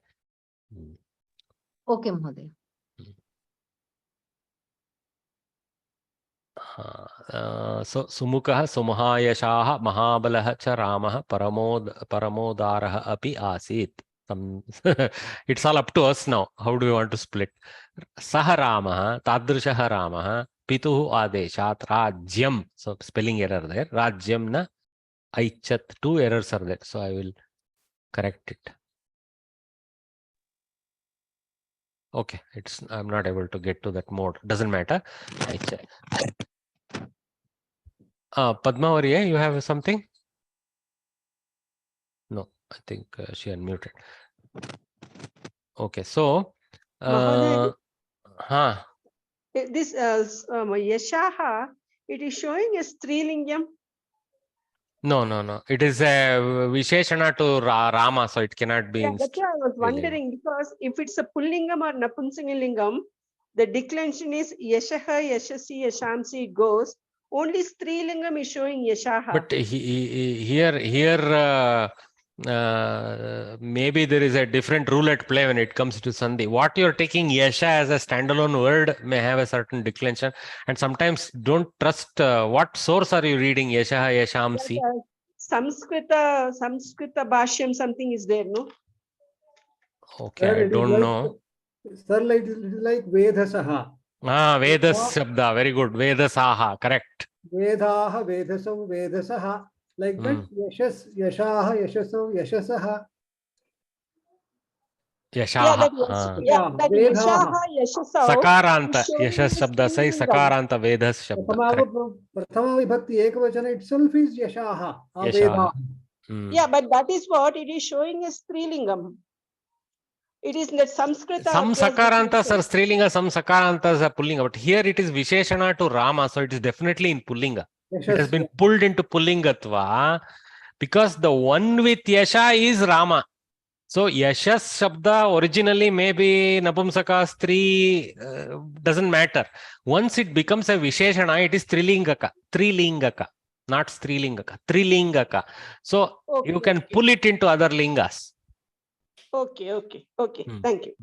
Okay, Mahodaya. So Sumukaha, Sumahayashaha, Mahabalaha cha Ramaha, Paramodaraha api asit. It's all up to us now. How do we want to split? Saha Ramaha, Tadrishaha Ramaha, Pituhu Adeshat, Rajyam. So spelling error there. Rajyam na Aichat. Two errors are there. So I will correct it. Okay, I'm not able to get to that mode. Doesn't matter. I check. Padmavari, you have something? No, I think she unmuted. Okay, so this Yashaha, it is showing a strilingam. No. It is a Visheshana to Rama, so it cannot be. Yeah, that's why I was wondering, because if it's a Pullingam or Napunsangalingam, the declension is Yashaha, Yashasi, Yashamsi, it goes. Only Strilingam is showing Yashaha. But here, maybe there is a different rule at play when it comes to Sandhi. What you're taking Yasha as a standalone word may have a certain declension, and sometimes don't trust what source are you reading, Yashaha, Yashamsi? Samskrita Bhashyam, something is there, no? Okay, I don't know. Sir, it is like Vedasaha. Vedas Shabda, very good. Vedasaha, correct. Vedaha, Vedasam, Vedasaha. Like that, Yashas, Yashaha, Yashasam, Yashasaha. Yashaha. That Yashaha, Yashasa. Sakaranta, Yashas Shabda say Sakaranta, Vedas Shabda. Prathama Vibhakti Ekavachana itself is Yashaha. Yashaha. Yeah, but that is what it is showing as Strilingam. It is that Samskrita. Some Sakarantas are Strilinga, some Sakarantas are Pullinga. But here it is Visheshana to Rama, so it is definitely in Pullinga. It has been pulled into Pullingatva because the one with Yasha is Rama. So Yashas Shabda originally maybe Napumsaka, Stri, doesn't matter. Once it becomes a Visheshana, it is Trilingaka, not Strilingaka, Trilingaka. So you can pull it into other lingas. Okay. Thank you.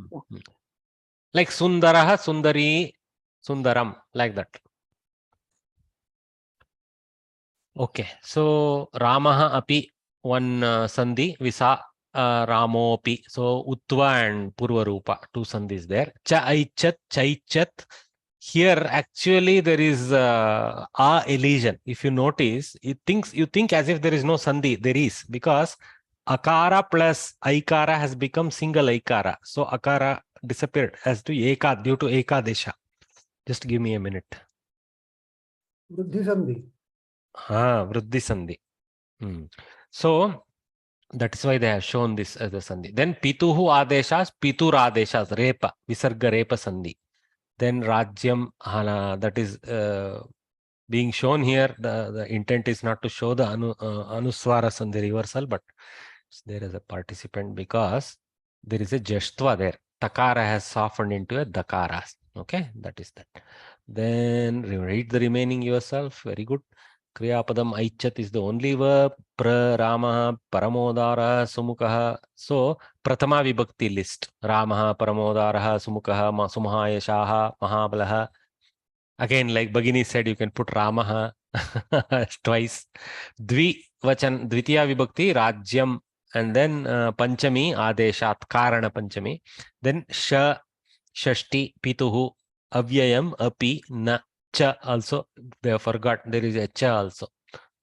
Like Sundaraha, Sundari, Sundaram, like that. Okay, so Ramaha api, one Sandhi, Visa Ramopi. So Utva and Purvarupa, two Sandhis there. Cha Aichat, Chaichat. Here actually there is a elision. If you notice, you think as if there is no Sandhi. There is, because Akara plus Aikara has become single Aikara. So Akara disappeared as to Eka due to Ekadesha. Just give me a minute. Vruddhi Sandhi. Vruddhi Sandhi. So that is why they have shown this as a Sandhi. Then Pituhu Adeshas, Pitur Adeshas, Repa, Visarga Repa Sandhi. Then Rajyam, that is being shown here. The intent is not to show the Anuswara Sandhi reversal, but it's there as a participant because there is a Jashtva there. Takara has softened into a Dakara. Okay, that is that. Then read the remaining yourself. Very good. Kriyapadam Aichat is the only verb. Ramaha, Paramodara, Sumukha. So, Prathama Vibhakti list. Ramaha, Paramodara, Sumukha, Sumaha, Yashaha, Mahabalaha. Again, like Bhagini said, you can put Ramaha twice. Dvitiya Vibhakti, Rajyam, and then Panchami, Adeshat, Karana Panchami. Then Shashti, Pituhu, Avyayam, Api, Na, Cha also. They have forgot there is a Cha also.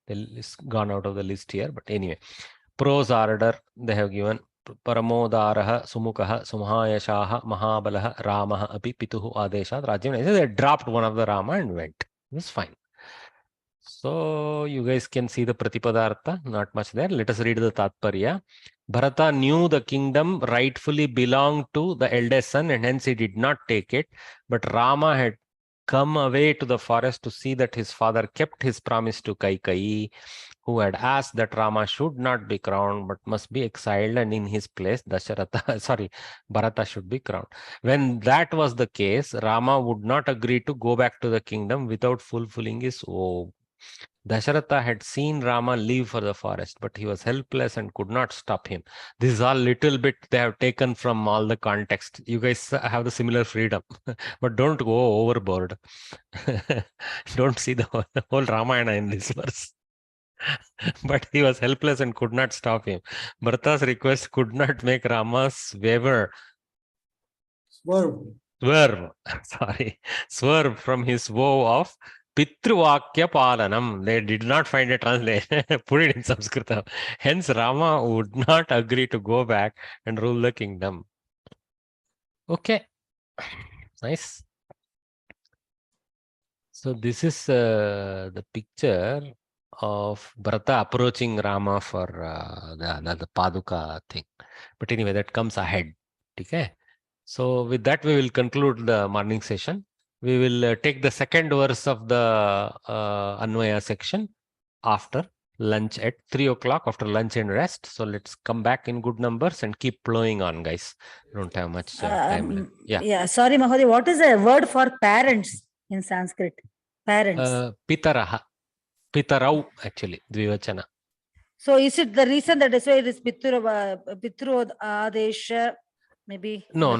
It's gone out of the list here, but anyway. Prose order they have given. Paramodaraha, Sumukaha, Sumhayashaha, Mahabalaha, Ramaha, Api, Pituhu, Adeshat, Rajyam. They dropped one of the Rama and went. It's fine. So you guys can see the Pratipadartha, not much there. Let us read the Tatparya. Bharata knew the kingdom rightfully belonged to the eldest son and hence he did not take it. But Rama had come away to the forest to see that his father kept his promise to Kaikeyi, who had asked that Rama should not be crowned but must be exiled, and in his place Bharata should be crowned. When that was the case, Rama would not agree to go back to the kingdom without fulfilling his vow. Dasharatha had seen Rama leave for the forest, but he was helpless and could not stop him. This is all little bit they have taken from all the context. You guys have the similar freedom, but don't go overboard. Don't see the whole Ramayana in this verse. But he was helpless and could not stop him. Bharata's request could not make Rama swerve from his vow of Pitruvakya Palanam. They did not find a translation, put it in Samskrita. Hence, Rama would not agree to go back and rule the kingdom. Okay. Nice. So this is the picture of Bharata approaching Rama for the Paduka thing. But anyway, that comes ahead. Okay. So with that, we will conclude the morning session. We will take the second verse of the Anvaya section after lunch at 3 o'clock, after lunch and rest. So let's come back in good numbers and keep plowing on, guys. We don't have much time left. Yeah, sorry, Mahodaya. What is the word for parents in Sanskrit? Parents. Pitaraha. Pitarau, actually, Dvivachana. So is it the reason that is why it is Pitru Adesha? Maybe No.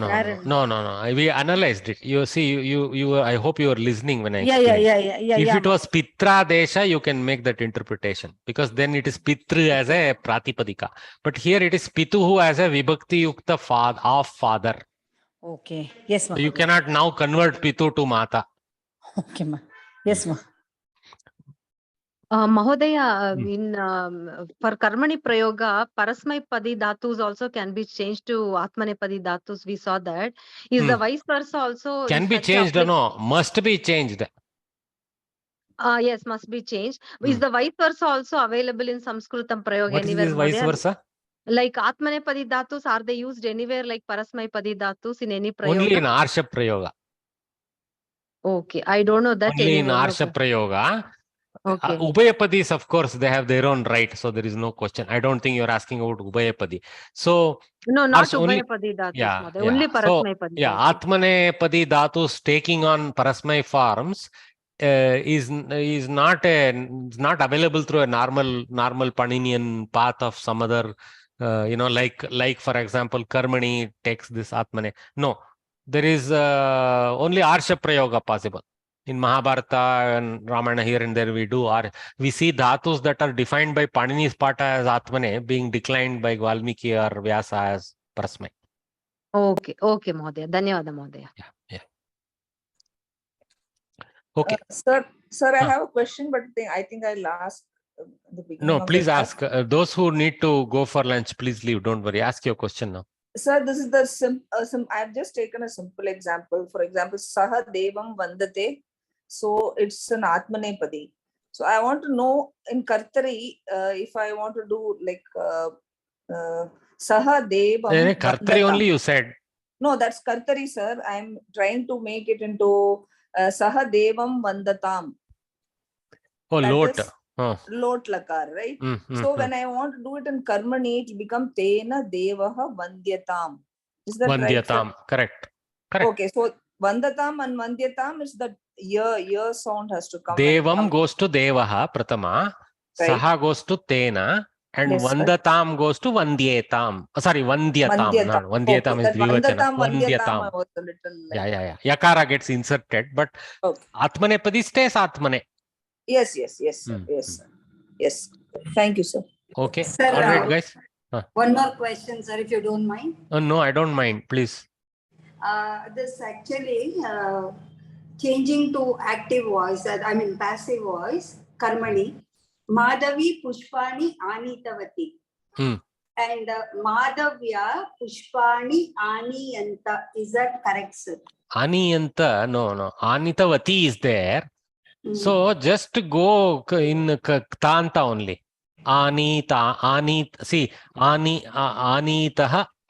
We analyzed it. You see, you. I hope you are listening when I explain. Yeah. If it was Pitra Desha, you can make that interpretation because then it is Pitru as a Pratipadika. But here it is Pituhu as a Vibhakti Yukta of father. Okay. Yes, ma. So you cannot now convert Pitu to Mata. Okay, ma. Yes, ma. Mahodaya, for Karmani Prayoga, Parasmaipadi Dhatus also can be changed to Atmanepadi Dhatus. We saw that. Is the vice versa also? Can be changed or no? Must be changed. Yes, must be changed. Is the vice versa also available in Samskritam Prayoga What anywhere? Is this vice versa? Like Atmanepadi Dhatus, are they used anywhere like Parasmaipadi Dhatus in any Prayoga? Only in Arsha Prayoga. Okay, I don't know that Only anyway. in Arsha Prayoga. Okay. Ubayapadis, of course, they have their own right, so there is no question. I don't think you're asking about Ubayapadi. So No, not only, Ubayapadi Dhatus. yeah. Only Parasmaipadi. Yeah, Atmanepadi Dhatus taking on Parasmai forms is not available through a normal Paninian path of some other, like for example, Karmani takes this Atmane. No, there is only Arsha Prayoga possible. In Mahabharata and Ramayana, here and there we see dhatus that are defined by Panini's Pata as Atmane being declined by Valmiki or Vyasa as Parasmai. Okay, Mahodaya. Dhanyavada, Mahodaya. Yeah. Okay. Sir, I have a question, but I think I'll ask the beginning. No, please ask. Those who need to go for lunch, please leave. Don't worry. Ask your question now. Sir, this is the I've just taken a simple example. For example, Saha Devam Vandate. So it's an Atmanepadi. So I want to know in Kartari, if I want to do like Saha Devam. Kartari only you said. No, that's Kartari, sir. I'm trying to make it into Saha Devam Vandatam. Oh, Lot. Lot Lakar, right? So when I want to do it in Karmani, it becomes Tena Devaha Vandyatam. Is that Vandyatam, right? Correct. Okay, so Vandatam and Vandyatam is that year sound has to come. Devam goes to Devaha, Pratama. Right. Saha goes to Tena. And yes, Vandatam goes to Vandyetam. Sorry, Vandyatam. Vandyatam is Dvivachana. Vandyatam. Yeah. Yakara gets inserted, but Atmanepadi stays Atmane. Yes. Thank you, sir. Okay. Sir, all right, guys. One more question, sir, if you don't mind. No, I don't mind. Please. This actually changing to active voice, passive voice, Karmani. Madhavi Pushpani Anitavati. And Madhavya Pushpani Aniyanta. Is that correct, sir? Aniyanta, no. Anitavati is there. So just go in Tanta only. Anitaha,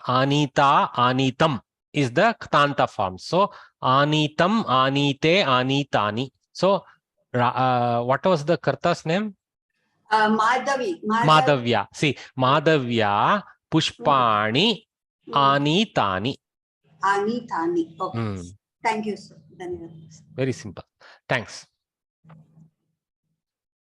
Anita, Anitam is the Tanta form. So Anitam, Anite, Anitani. So what was the Karta's name? Madhavya. See, Madhavya, Pushpani, Anitani. Anitani. Okay. Thank you, sir. Very simple. Thanks.